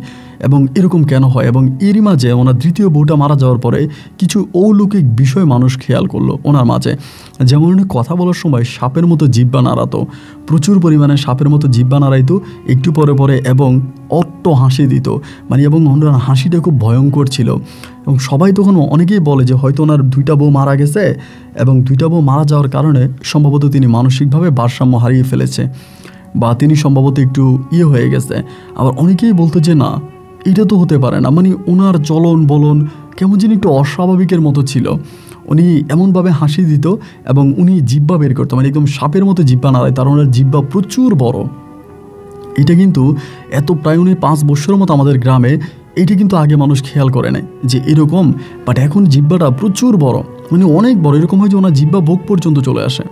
S1: এবং এরকম কেন হয়। এবং এরই মাঝে ওনার দ্বিতীয় বউটা মারা যাওয়ার পরে কিছু অলৌকিক বিষয় মানুষ খেয়াল করলো ওনার মাঝে। যেমন উনি কথা বলার সময় সাপের মতো জিহ্বা নাড়াতো, প্রচুর পরিমাণে সাপের মতো জিহ্বা নাড়াইতো একটু পরে পরে, এবং অট্ট হাসি দিত, মানে এবং ওনার হাসিটা খুব ভয়ঙ্কর ছিল। এবং সবাই তখন অনেকেই বলে যে হয়তো ওনার 2টা বউ মারা গেছে, এবং 2টা বউ মারা যাওয়ার কারণে সম্ভবত তিনি মানসিকভাবে ভারসাম্য হারিয়ে ফেলেছে, বা তিনি সম্ভবত একটু হয়ে গেছে। আবার অনেকেই বলতো যে না, এটা তো হতে পারে না, মানে ওনার চলন বলন কেমন যেন একটু অস্বাভাবিকের মতো ছিল। উনি এমনভাবে হাসি দিত, এবং উনি জিহ্বা বের করতো, মানে একদম সাপের মতো জিহ্বা নাড়ায়, তার ওনার জিহ্বা প্রচুর বড়। এটা কিন্তু এত প্রায় উনি 5 বছরের মতো আমাদের গ্রামে, এইটা কিন্তু আগে মানুষ খেয়াল করে নেয় যে এরকম, বাট এখন জিহ্বাটা প্রচুর বড়, মানে অনেক বড়। এরকম হয় যে ওনার জিহ্বা বুক পর্যন্ত চলে আসে।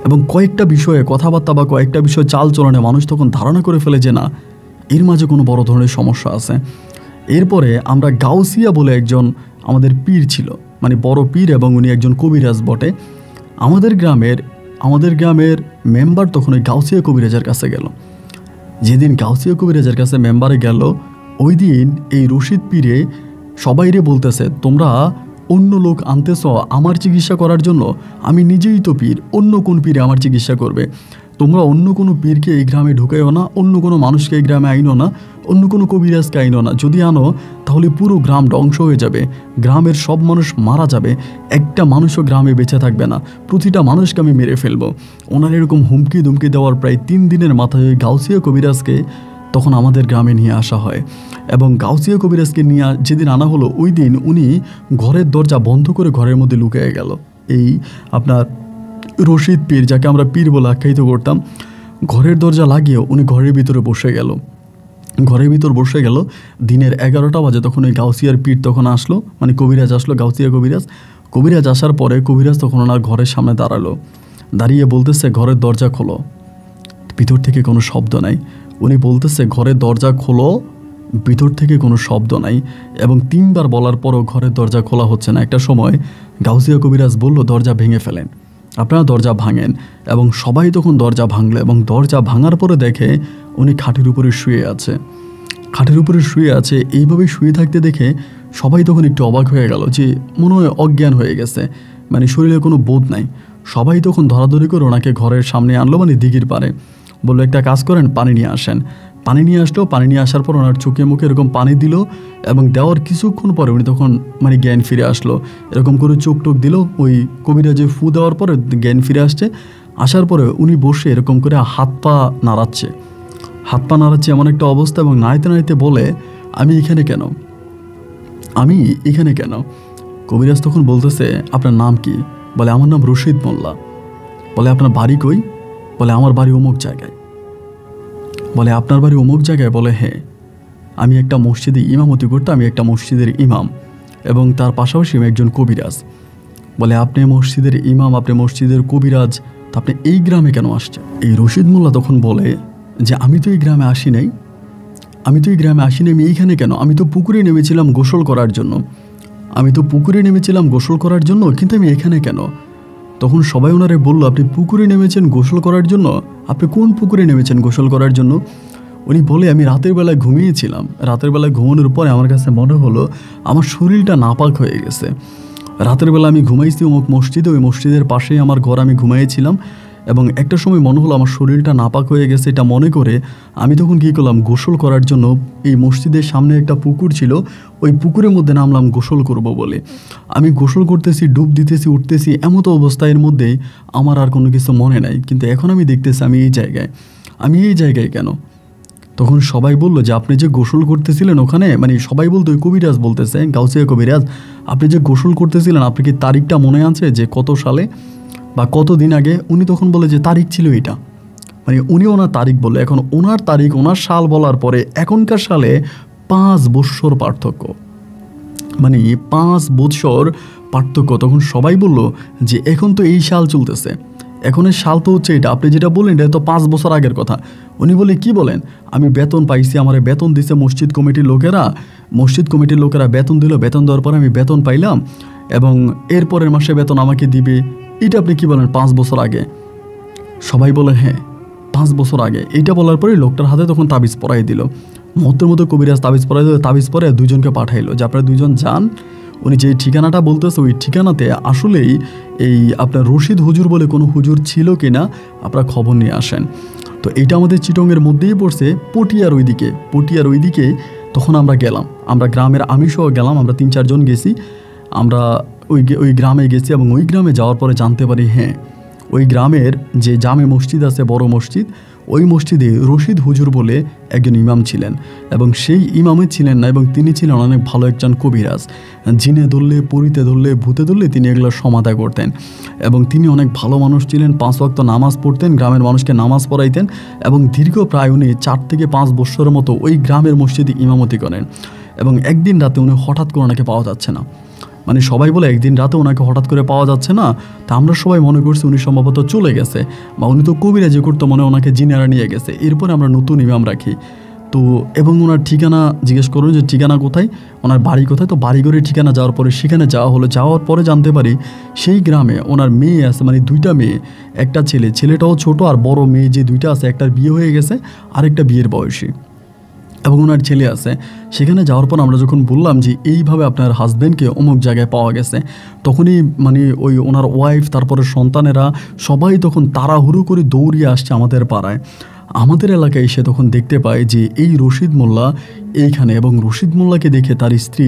S1: এবং কয়েকটা বিষয়ে কথাবার্তা বা কয়েকটা বিষয় চাল চলনে মানুষ তখন ধারণা করে ফেলে যে না, এর মাঝে কোনো বড় ধরনের সমস্যা আছে। এরপরে আমরা গাউসিয়া বলে একজন আমাদের পীর ছিল, মানে বড় পীর, এবং উনি একজন কবিরাজ বটে। আমাদের গ্রামের মেম্বার তখন ওই গাউসিয়া কবিরাজের কাছে গেল। যেদিন গাউসিয়া কবিরাজের কাছে মেম্বারে গেল, ওই দিন এই রশিদ পীরে সবাইরে বলতেছে তোমরা অন্য লোক আনতেছ আমার চিকিৎসা করার জন্য, আমি নিজেই তো পীর, অন্য কোন পীরে আমার চিকিৎসা করবে? তোমরা অন্য কোনো পীরকে এই গ্রামে ঢুকাইও না, অন্য কোনো মানুষকে এই গ্রামে আইনো না, অন্য কোনো কবিরাজকে আইনো না। যদি আনো তাহলে পুরো গ্রাম ধ্বংস হয়ে যাবে, গ্রামের সব মানুষ মারা যাবে, একটা মানুষও গ্রামে বেঁচে থাকবে না, প্রতিটা মানুষকে আমি মেরে ফেলবো। ওনার এরকম হুমকি দুমকি দেওয়ার প্রায় 3 দিনের মাথায় ওই গাউসিয়া কবিরাজকে তখন আমাদের গ্রামে নিয়ে আসা হয়। এবং গাউসিয়া কবিরাজকে নিয়ে যেদিন আনা হলো, ওই দিন উনি ঘরের দরজা বন্ধ করে ঘরের মধ্যে লুকিয়ে গেল। এই আপনার রশিদ পীর, যাকে আমরা পীর বলে আখ্যায়িত করতাম, ঘরের দরজা লাগিয়ে উনি ঘরের ভিতরে বসে গেল। ঘরের ভিতর বসে গেল, দিনের 11টা বাজে তখন ওই গাউসিয়ার পীর তখন আসলো, মানে কবিরাজ আসলো, গাউসিয়া কবিরাজ আসার পরে কবিরাজ তখন ওনার ঘরের সামনে দাঁড়ালো, দাঁড়িয়ে বলতেছে ঘরের দরজা খোলো। ভিতর থেকে কোনো শব্দ নাই। উনি বলতেছে ঘরের দরজা খোলো, ভিতর থেকে কোনো শব্দ নাই এবং 3 বার বলার পরও ঘরের দরজা খোলা হচ্ছে না। একটা সময় গাউসিয়া কবিরাজ বলল, দরজা ভেঙে ফেলেন, আপনারা দরজা ভাঙেন। এবং সবাই তখন দরজা ভাঙলো এবং দরজা ভাঙার পরে দেখে উনি খাটের উপরে শুয়ে আছে। খাটের উপরে শুয়ে আছে, এইভাবে শুয়ে থাকতে দেখে সবাই তখন একটু অবাক হয়ে গেল যে মনে হয় অজ্ঞান হয়ে গেছে, মানে শরীরে কোনো বোধ নাই। সবাই তখন ধরাধরি করে ওনাকে ঘরের সামনে আনলো, মানে দিঘির পাড়ে। বললো একটা কাজ করেন, পানি নিয়ে আসেন। পানি নিয়ে আসলো। পানি নিয়ে আসার পর ওনার চোখে মুখে এরকম পানি দিল এবং দেওয়ার কিছুক্ষণ পরে উনি তখন মানে জ্ঞান ফিরে আসলো। এরকম করে চোখ টোক দিল, ওই কবিরাজে ফু দেওয়ার পরে জ্ঞান ফিরে আসছে। আসার পরে উনি বসে এরকম করে হাত পা নাড়াচ্ছে, এমন একটা অবস্থা। এবং নাড়াইতে নাড়াইতে বলে, আমি এখানে কেন, আমি এখানে কেন? কবিরাজ তখন বলতেছে, আপনার নাম কি? বলে, আমার নাম রশিদ মোল্লা। বলে, আপনার বাড়ি কই? বলে, আমার বাড়ি অমুক জায়গায়। বলে, আপনার বাড়ি অমুক জায়গায়? বলে, হ্যাঁ, আমি একটা মসজিদে ইমামতি করতে, আমি একটা মসজিদের ইমাম এবং তার পাশাপাশি আমি একজন কবিরাজ। বলে, আপনি মসজিদের ইমাম, আপনি মসজিদের কবিরাজ, তো আপনি এই গ্রামে কেন আসছেন? এই রশিদ মোল্লা তখন বলে যে, আমি তো এই গ্রামে আসি নাই, আমি এইখানে কেন? আমি তো পুকুরে নেমেছিলাম গোসল করার জন্য, কিন্তু আমি এখানে কেন? তখন সবাই ওনারে বলল, আপনি পুকুরে নেমেছেন গোসল করার জন্য? আপনি কোন পুকুরে নেমেছেন গোসল করার জন্য? উনি বলে, আমি রাতের বেলায় ঘুমিয়েছিলাম। রাতের বেলায় ঘুমানোর পরে আমার কাছে মনে হলো আমার শরীরটা নাপাক হয়ে গেছে। রাতের বেলা আমি ঘুমাইছি অমুক মসজিদে, ওই মসজিদের পাশেই আমার ঘর, আমি ঘুমাইছিলাম এবং একটা সময় মনে হলো আমার শরীরটা নাপাক হয়ে গেছে। এটা মনে করে আমি তখন কী করলাম, গোসল করার জন্য এই মসজিদের সামনে একটা পুকুর ছিল, ওই পুকুরের মধ্যে নামলাম গোসল করব বলে। আমি গোসল করতেছি, ডুব দিতেছি, উঠতেছি, এমতো অবস্থার মধ্যেই আমার আর কোনো কিছু মনে নাই। কিন্তু এখন আমি দেখতেছি আমি এই জায়গায় কেন? তখন সবাই বলল যে, আপনি যে গোসল করতেছিলেন ওখানে, মানে সবাই বলতো, ওই কবিরাজ বলতেছে, গাউসিয়া কবিরাজ, আপনি যে গোসল করতেছিলেন, আপনি কি তারিখটা মনে আছে যে কত সালে বা কত দিন আগে? উনি তখন বলে যে, তারিখ ছিল এটা, মানে উনি ওনার তারিখ বললো। এখন ওনার তারিখ, ওনার সাল বলার পরে এখনকার সালে 5 বৎসর পার্থক্য, মানে 5 বৎসর পার্থক্য। তখন সবাই বলল যে, এখন তো এই সাল চলতেছে, এখনের সাল তো হচ্ছে এটা, আপনি যেটা বললেন এটা তো 5 বছর আগের কথা। উনি বলে, কি বলেন? আমি বেতন পাইছি, আমার বেতন দিছে মসজিদ কমিটির লোকেরা বেতন দিল, বেতন দেওয়ার পরে আমি বেতন পাইলাম এবং এরপরের মাসে বেতন আমাকে দিবে। এটা আপনি কি বলেন 5 বছর আগে? সবাই বলে, হ্যাঁ 5 বছর আগে। এইটা বলার পরে লোকটার হাতে তখন তাবিজ পরাই দিল। মুহূর্তের মতো কবিরাজ তাবিজ পরাই দিল, তাবিজ পরে 2 জনকে পাঠাইলো যে, আপনারা 2 জন যান, উনি যে ঠিকানাটা বলতেছে ওই ঠিকানাতে আসলেই এই আপনার রশিদ হুজুর বলে কোনো হুজুর ছিল কিনা আপনারা খবর নিয়ে আসেন। তো এইটা আমাদের চিটংয়ের মধ্যেই পড়ছে, পটিয়ার ওইদিকে। তখন আমরা গেলাম, আমরা গ্রামের, আমি সহ গেলাম, আমরা 3-4 জন গেছি। আমরা ওই গ্রামে গেছি এবং ওই গ্রামে যাওয়ার পরে জানতে পারি, হ্যাঁ, ওই গ্রামের যে জামে মসজিদ আছে, বড় মসজিদ, ওই মসজিদে রশিদ হুজুর বলে একজন ইমাম ছিলেন এবং সেই ইমামে ছিলেন না, এবং তিনি ছিলেন অনেক ভালো একজন কবিরাজ। জিনে ধরলে, পরিতে ধরলে, ভূতে ধরলে তিনি এগুলো সমাধা করতেন এবং তিনি অনেক ভালো মানুষ ছিলেন। 5 ওয়াক্ত নামাজ পড়তেন, গ্রামের মানুষকে নামাজ পড়াইতেন এবং দীর্ঘ প্রায় উনি 4 থেকে 5 বছরের মতো ওই গ্রামের মসজিদে ইমামতি করেন। এবং একদিন রাতে উনি হঠাৎ করে ওনাকে পাওয়া যাচ্ছে না, মানে সবাই বলে একদিন রাতে ওনাকে হঠাৎ করে পাওয়া যাচ্ছে না। তা আমরা সবাই মনে করছি উনি সম্ভবত চলে গেছে, বা উনি তো কবিরাজি করতো, মনে ওনাকে জিনেরা নিয়ে গেছে। এরপরে আমরা নতুন ইমাম রাখি তো, এবং ওনার ঠিকানা জিজ্ঞেস করুন যে ঠিকানা কোথায়, ওনার বাড়ি কোথায়। তো বাড়িঘরের ঠিকানা যাওয়ার পরে সেখানে যাওয়া হলো। যাওয়ার পরে জানতে পারি সেই গ্রামে ওনার মেয়ে আছে, মানে 2টা মেয়ে, একটা ছেলে, ছেলেটাও ছোট, আর বড় মেয়ে যে 2টা আছে, একটার বিয়ে হয়ে গেছে, আরেকটা বিয়ের বয়সী, এবং ওনার ছেলে আছে। সেখানে যাওয়ার পর আমরা যখন বললাম যে এইভাবে আপনার হাজব্যান্ডকে অমুক জায়গায় পাওয়া গেছে, তখনই মানে ওই ওনার ওয়াইফ, তারপরে সন্তানেরা সবাই তখন তাড়াহুড়ো করে দৌড়িয়ে আসছে আমাদের পাড়ায়, আমাদের এলাকায় এসে তখন দেখতে পায় যে এই রশিদ মোল্লা এইখানে। এবং রশিদ মোল্লাকে দেখে তার স্ত্রী,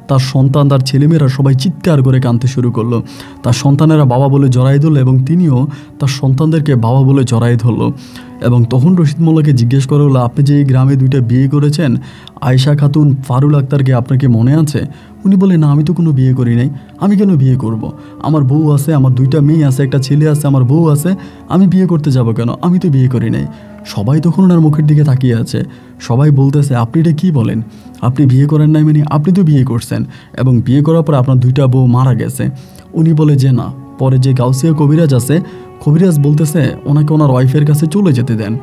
S1: তার সন্তান, তার ছেলেমেয়েরা সবাই চিৎকার করে কাঁদতে শুরু করলো। তার সন্তানেরা বাবা বলে জড়াই ধরলো এবং তিনিও তার সন্তানদেরকে বাবা বলে জড়াই ধরলো। এবং তখন রশিদ মোল্লাকে জিজ্ঞেস করা হলো, আপনি যে এই গ্রামে 2টা বিয়ে করেছেন, আয়েশা খাতুন, ফারুল আক্তারকে, আপনার কি মনে আছে? উনি বলে, না, আমি তো কোনো বিয়ে করি নাই, আমি কেন বিয়ে করব? আমার বউ আছে, আমার 2টা মেয়ে আছে, একটা ছেলে আছে, আমার বউ আছে, আমি বিয়ে করতে যাব কেন? আমি তো বিয়ে করি নাই। সবাই তখন ওনার মুখের দিকে তাকিয়ে আছে, সবাই বলতেছে, আপনি এটা কী বলেন? আপনি বিয়ে করেন নাই মানে? আপনি তো বিয়ে করছেন এবং বিয়ে করার পর আপনার 2টা বউ মারা গেছে। উনি বলে যে না। পরে যে গাউসিয়া কবিরাজ আছে, কবিরাজ বলতেছে ওনাকে ওনার ওয়াইফের কাছে চলে যেতে দেন।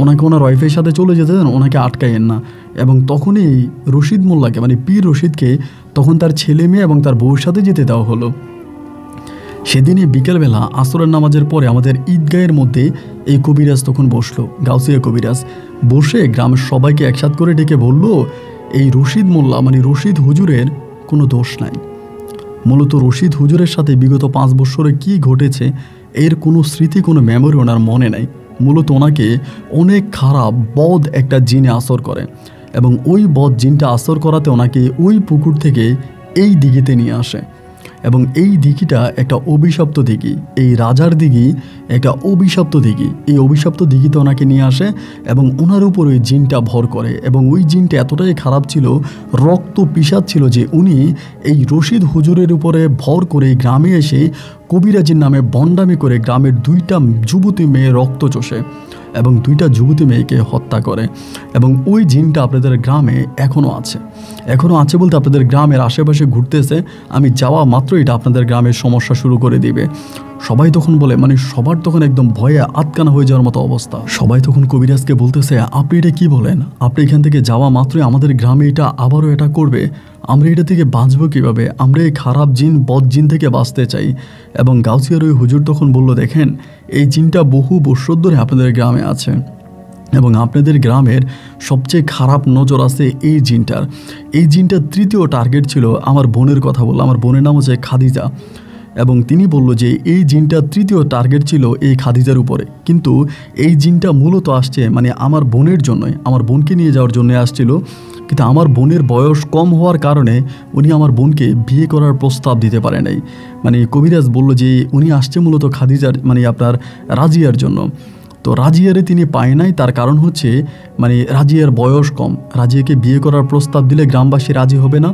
S1: ওনাকে ওনার ওয়াইফের সাথে চলে যেতে দেন, ওনাকে আটকাইয়েন না। এবং তখনই রশিদ মোল্লাকে মানে পীর রশিদকে তখন তার ছেলে মেয়ে এবং তার বউর সাথে যেতে দেওয়া হলো। সেদিনই বিকেলবেলা আসরের নামাজের পরে আমাদের ঈদগাহের মধ্যে এই কবিরাজ তখন বসলো, গাউসিয়া কবিরাজ বসে গ্রামের সবাইকে একসাথ করে ডেকে বলল, এই রশিদ মোল্লা মানে রশিদ হুজুরের কোনো দোষ নাই। মূলত রশিদ হুজুরের সাথে বিগত 5 বছরে কি ঘটেছে এর কোনো স্মৃতি, কোনো মেমোরি ওনার মনে নাই। মূলত ওনাকে অনেক খারাপ বদ একটা জিনে আসর করে এবং ওই বদ জিনটা আসর করাতে ওনাকে ওই পুকুর থেকে এই দিঘিতে নিয়ে আসে এবং এই দিঘিটা একটা অভিশপ্ত দিঘি, এই রাজার দিঘি একটা অভিশপ্ত দিঘি। এই অভিশপ্ত দিঘিতে ওনাকে নিয়ে আসে এবং ওনার উপর ওই জিনটা ভর করে এবং ওই জিনটা এতটাই খারাপ ছিল, রক্ত পিসাদ ছিল যে উনি এই রশিদ হুজুরের উপরে ভর করে গ্রামে এসে কবিরাজির নামে বন্ডামি করে গ্রামের 2টা যুবতী মেয়ে রক্ত চষে এবং 2টা যুবতী মেয়েকে হত্যা করে। এবং ওই জিনটা আপনাদের গ্রামে এখনও আছে বলতে আপনাদের গ্রামের আশেপাশে ঘুরতেছে। আমি যাওয়া মাত্র এটা আপনাদের গ্রামের সমস্যা শুরু করে দিবে। সবাই তখন বলে, মানে সবার তখন একদম ভয়ে আটকানা হয়ে যাওয়ার মতো অবস্থা। সবাই তখন কবিরাজকে বলতেছে, আপনি এটা কি বলেন? আপনি এখান থেকে যাওয়া মাত্রই আমাদের গ্রামে এটা আবারও এটা করবে, আমরা এটা থেকে বাঁচবো কীভাবে? আমরা এই খারাপ জিন বদ জিন থেকে বাঁচতে চাই। এবং গাউসিয়ার ওই হুজুর তখন বলল, দেখেন এই জিনটা বহু বছর ধরে আপনাদের গ্রামে আছে এবং আপনাদের গ্রামের সবচেয়ে খারাপ নজর আছে এই জিনটার। এই জিনটার 3য় টার্গেট ছিল আমার বোনের কথা বললো, আমার বোনের নাম হচ্ছে খাদিজা। এবং তিনি বলল যে এই জিনটার 3য় টার্গেট ছিল এই খাদিজার উপরে, কিন্তু এই জিনটা মূলত আসছে মানে আমার বোনের জন্যই, আমার বোনকে নিয়ে যাওয়ার জন্য আসছিল। কিন্তু আমার বোনের বয়স কম হওয়ার কারণে উনি আমার বোনকে বিয়ে করার প্রস্তাব দিতে পারে নাই। মানে কবিরাজ বলল যে উনি আসছে মূলত খাদিজার মানে আপনার রাজিয়ার জন্য। তো রাজিয়ারে তিনি পায় নাই, তার কারণ হচ্ছে মানে রাজিয়ার বয়স কম, রাজিয়াকে বিয়ে করার প্রস্তাব দিলে গ্রামবাসী রাজি হবে না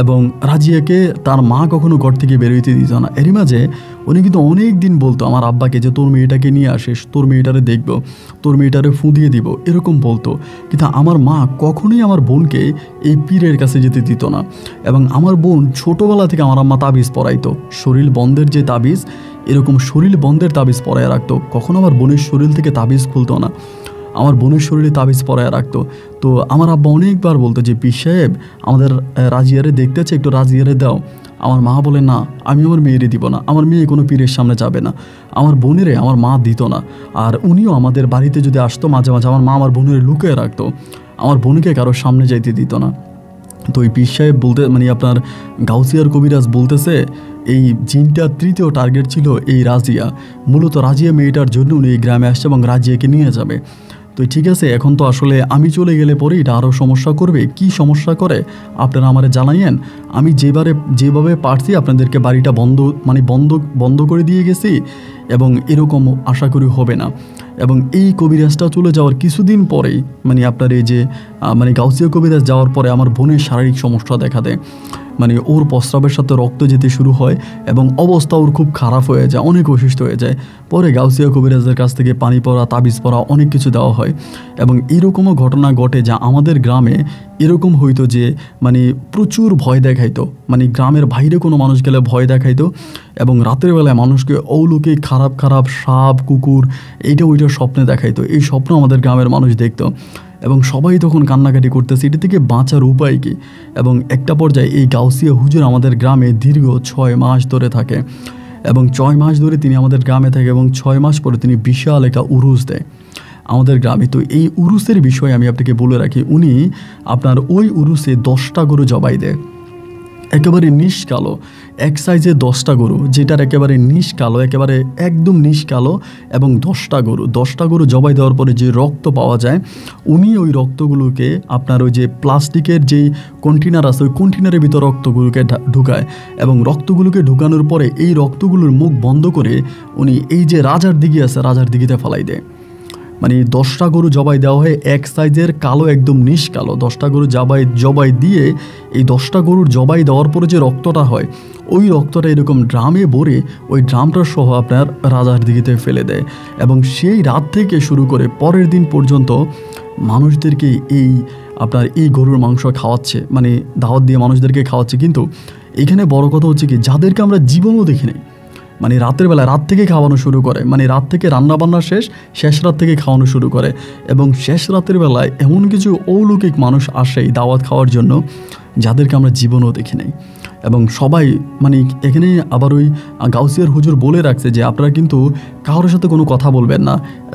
S1: এবং রাজিয়াকে তার মা কখনো ঘর থেকে বেরোইতে দিত না। এরই মাঝে উনি কিন্তু অনেক দিন বলতো আমার আব্বাকে যে তোর মেয়েটাকে নিয়ে আসিস, তোর মেয়েটারে দেখবো, তোর মেয়েটারে ফুঁদিয়ে দিব, এরকম বলতো। কিন্তু আমার মা কখনোই আমার বোনকে এই পীরের কাছে যেতে দিত না। এবং আমার বোন ছোটোবেলা থেকে আমার আম্মা তাবিজ পরাইতো, শরীর বন্ধের যে তাবিজ, এরকম শরীর বন্ধের তাবিজ পরায় রাখতো। কখনো আমার বোনের শরীর থেকে তাবিজ খুলতো না, আমার বোনের শরীরে তাবিজ পরায় রাখতো। তো আমার আব্বা অনেকবার বলতো যে পীর সাহেব আমাদের রাজিয়ারে দেখতে চাই, একটু রাজিয়ারে দাও। আমার মা বলে না, আমি আমার মেয়েরে দিব না, আমার মেয়ে কোনো পীরের সামনে যাবে না। আমার বোনেরে আমার মা দিত না। আর উনিও আমাদের বাড়িতে যদি আসতো মাঝে মাঝে আমার মা আমার বোনের লুকিয়ে রাখতো, আমার বোনকে কারোর সামনে যাইতে দিত না। তো এই পীর সাহেব বলতে মানে আপনার গাউসিয়ার কবিরাজ বলতেছে এই জিনটার 3য় টার্গেট ছিল এই রাজিয়া। মূলত রাজিয়া মেয়েটার জন্য উনি এই গ্রামে আসছে এবং রাজিয়াকে নিয়ে যাবে। তো ঠিক আছে, এখন তো আসলে আমি চলে গেলে পরে এটা আরও সমস্যা করবে। কি সমস্যা করে আপনারা আমারে জানাইয়েন। আমি যেভাবে পারছি আপনাদেরকে বাড়িটা বন্ধ করে দিয়ে গেছি এবং এরকম আশা করি হবে না। এবং এই কবিরাজটা চলে যাওয়ার কিছুদিন পরেই মানে আপনার এই যে মানে গাউসিয়া কবিরাজ যাওয়ার পরে আমার বোনের শারীরিক সমস্যা দেখা দেয়। মানে ওর প্রস্রাবের সাথে রক্ত যেতে শুরু হয় এবং অবস্থা ওর খুব খারাপ হয়ে যায়, অনেক অসুস্থ হয়ে যায়। পরে গাউসিয়া কবিরাজের কাছ থেকে পানি পড়া, তাবিজ পড়া অনেক কিছু দেওয়া হয়। এবং এরকমও ঘটনা ঘটে যা আমাদের গ্রামে এরকম হইতো যে মানে প্রচুর ভয় দেখাইতো, মানে গ্রামের বাইরে কোনো মানুষ গেলে ভয় দেখাইতো এবং রাতের বেলায় মানুষকে অলৌকিক খারাপ খারাপ সাপ কুকুর এইটা ওইটা স্বপ্নে দেখাইতো। এই স্বপ্ন আমাদের গ্রামের মানুষ দেখতো এবং সবাই তখন কান্নাকাটি করতেছে এটা থেকে বাঁচার উপায় কী। এবং একটা পর্যায়ে এই গাউসিয়া হুজুর আমাদের গ্রামে দীর্ঘ 6 মাস ধরে থাকে এবং 6 মাস ধরে তিনি আমাদের গ্রামে থাকে এবং 6 মাস পরে তিনি বিশাল একটা উরুস দেয় আমাদের গ্রামে। তো এই উরুসের বিষয়ে আমি আপনাকে বলে রাখি, উনি আপনার ওই উরুসে 10টা গরু জবাই দেয়, একেবারে নিষ্কালো, এক সাইজে 10টা গরু, যেটার একেবারে নিষ্কালো, একেবারে একদম নিষ্কালো এবং 10টা গরু জবাই দেওয়ার পরে যে রক্ত পাওয়া যায়, উনি ওই রক্তগুলোকে আপনার ওই যে প্লাস্টিকের যেই কন্টেনার আছে ওই কন্টেনারের ভিতর রক্তগুলোকে ঢুকায় এবং রক্তগুলোকে ঢুকানোর পরে এই রক্তগুলোর মুখ বন্ধ করে উনি এই যে রাজার দিঘি আছে রাজার দিঘিতে ফেলাই দেয়। মানে 10টা গরু জবাই দেওয়া হয় এক সাইজের কালো, একদম নিষ্কালো 10টা গরু জবাই দিয়ে এই 10টা গরুর জবাই দেওয়ার পরে যে রক্তটা হয় ওই রক্তটা এরকম ড্রামে ভরে ওই ড্রামটা সহ আপনার রাজার দিঘিতে ফেলে দেয়। এবং সেই রাত থেকে শুরু করে পরের দিন পর্যন্ত মানুষদেরকে এই গরুর মাংস খাওয়াচ্ছে, মানে দাওয়াত দিয়ে মানুষদেরকে খাওয়াচ্ছে। কিন্তু এখানে বড় কথা হচ্ছে কি, যাদেরকে আমরা জীবনও দেখি নাই, মানে রাতের বেলায় রাত থেকে খাওয়ানো শুরু করে, মানে রাত থেকে রান্নাবান্না শেষ রাত থেকে খাওয়ানো শুরু করে। এবং শেষ রাতের বেলায় এমন কিছু অলৌকিক মানুষ আসে এই দাওয়াত খাওয়ার জন্য যাদেরকে আমরা জীবনেও দেখি নাই। এবং সবাই মানে এখানে আবার ওই গাউসিয়ার হুজুর বলে রাখছে যে আপনারা কিন্তু কারোর সাথে কোনো কথা বলবেন না,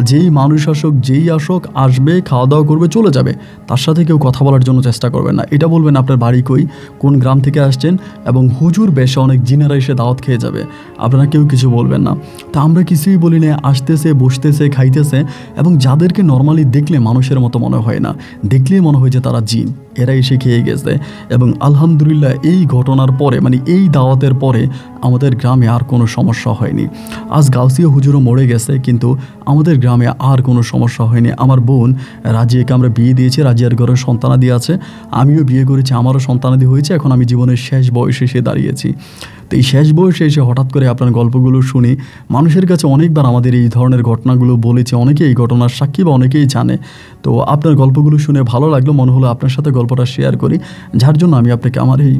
S1: যেই মানুষ আসুক যেই আসুক আসবে, খাওয়া দাওয়া করবে, চলে যাবে, তার সাথে কেউ কথা বলার জন্য চেষ্টা করবেন না। এটা বলবেন আপনার বাড়ি কই, কোন গ্রাম থেকে আসছেন, এবং হুজুর বেশে অনেক জিনেরা এসে দাওয়াত খেয়ে যাবে, আপনারা কেউ কিছু বলবেন না। তা আমরা কিছুই বলি না, আসতেছে, বসতেছে, খাইতেছে, এবং যাদেরকে নর্মালি দেখলে মানুষের মতো মনে হয় না, দেখলেই মনে হয় যে তারা জিন, এরা এসে খেয়ে গেছে। এবং আলহামদুলিল্লাহ এই ঘটনার পরে, মানে এই দাওয়াতের পরে আমাদের গ্রামে আর কোনো সমস্যা হয়নি। আজ গাউসিয়া হুজুরও মরে গেছে, কিন্তু আমাদের গ্রামে আর কোনো সমস্যা হয়নি। আমার বোন রাজিয়াকে আমরা বিয়ে দিয়েছি, রাজিয়ার ঘরে সন্তানাদি আছে, আমিও বিয়ে করেছি, আমারও সন্তানাদি হয়েছে। এখন আমি জীবনের শেষ বয়সে এসে দাঁড়িয়েছি। তো এই শেষ বয়সে এসে হঠাৎ করে আপনার গল্পগুলো শুনি, মানুষের কাছে অনেকবার আমাদের এই ধরনের ঘটনাগুলো বলেছে, অনেকেই এই ঘটনার সাক্ষী বা অনেকেই জানে। তো আপনার গল্পগুলো শুনে ভালো লাগলো, মনে হলো আপনার সাথে গল্পটা শেয়ার করি, যার জন্য আমি আপনাকে আমার এই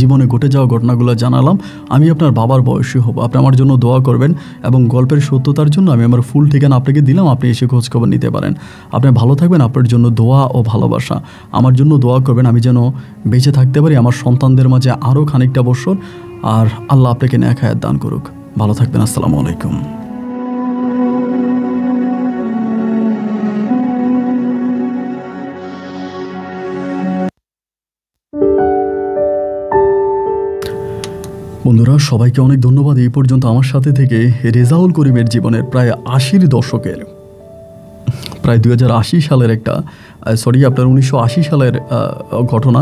S1: জীবনে ঘটে যাওয়া ঘটনাগুলো জানালাম। আমি আপনার বাবার বয়সী হব, আপনি আমার জন্য দোয়া করবেন, এবং গল্পের সত্যতার জন্য আমি আমার ফুল ঠিকানা আপনাকে দিলাম, আপনি এসে খোঁজখবর নিতে পারেন। আপনি ভালো থাকবেন, আপনার জন্য দোয়া ও ভালোবাসা। আমার জন্য দোয়া করবেন, আমি যেন বেঁচে থাকতে পারি আমার সন্তানদের মাঝে আরও খানিকটা বছর, আর আল্লাহ আপনাকে নেক হায়াত দান করুক। ভালো থাকবেন, আসসালামু আলাইকুম। বন্ধুরা, সবাইকে অনেক ধন্যবাদ এই পর্যন্ত আমার সাথে থেকে রেজাউল করিমের জীবনের প্রায় 80 দশকের, প্রায় 2080 সালের একটা আপনার 1980 সালের ঘটনা,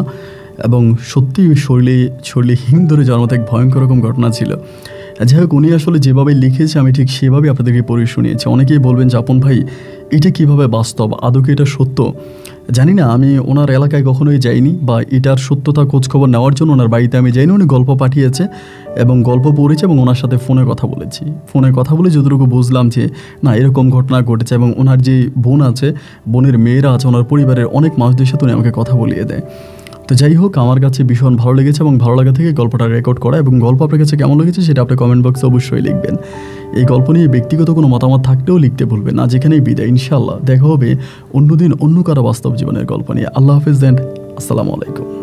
S1: এবং সত্যি শরীরে হিম ধরে যাওয়ার মতো এক ভয়ঙ্কর রকম ঘটনা ছিল। যাই হোক, উনি আসলে যেভাবে লিখেছে আমি ঠিক সেভাবেই আপনাদেরকে পড়ে শুনিয়েছি। অনেকেই বলবেন যে আপন ভাই এটা কীভাবে বাস্তব, আদৌ কি এটা সত্য? জানি না, আমি ওনার এলাকায় কখনোই যাইনি, বা এটার সত্যতা খোঁজখবর নেওয়ার জন্য ওনার বাড়িতে আমি যাইনি। উনি গল্প পাঠিয়েছে এবং গল্প পড়েছে, এবং ওনার সাথে ফোনে কথা বলেছি। ফোনে কথা বলে যতটুকু বুঝলাম যে না, এরকম ঘটনা ঘটেছে, এবং ওনার যে বোন আছে, বোনের মেয়েরা আছে, ওনার পরিবারের অনেক মানুষদের সাথে উনি আমাকে কথা বলিয়ে দেয়। তো যাই হোক, আমার কাছে ভীষণ ভালো লেগেছে, এবং ভালো লাগা থেকে গল্পটা রেকর্ড করা। এবং গল্প আপনার কাছে কেমন লেগেছে সেটা আপনি কমেন্ট বক্সে অবশ্যই লিখবেন। এই গল্প নিয়ে ব্যক্তিগত কোনো মতামত থাকলেও লিখতে ভুলবেন না। যেখানেই বিদায়, ইনশাআল্লাহ দেখা হবে অন্যদিন অন্য কারো বাস্তব জীবনের গল্প নিয়ে। আল্লাহ হাফেজ, আসসালামু আলাইকুম।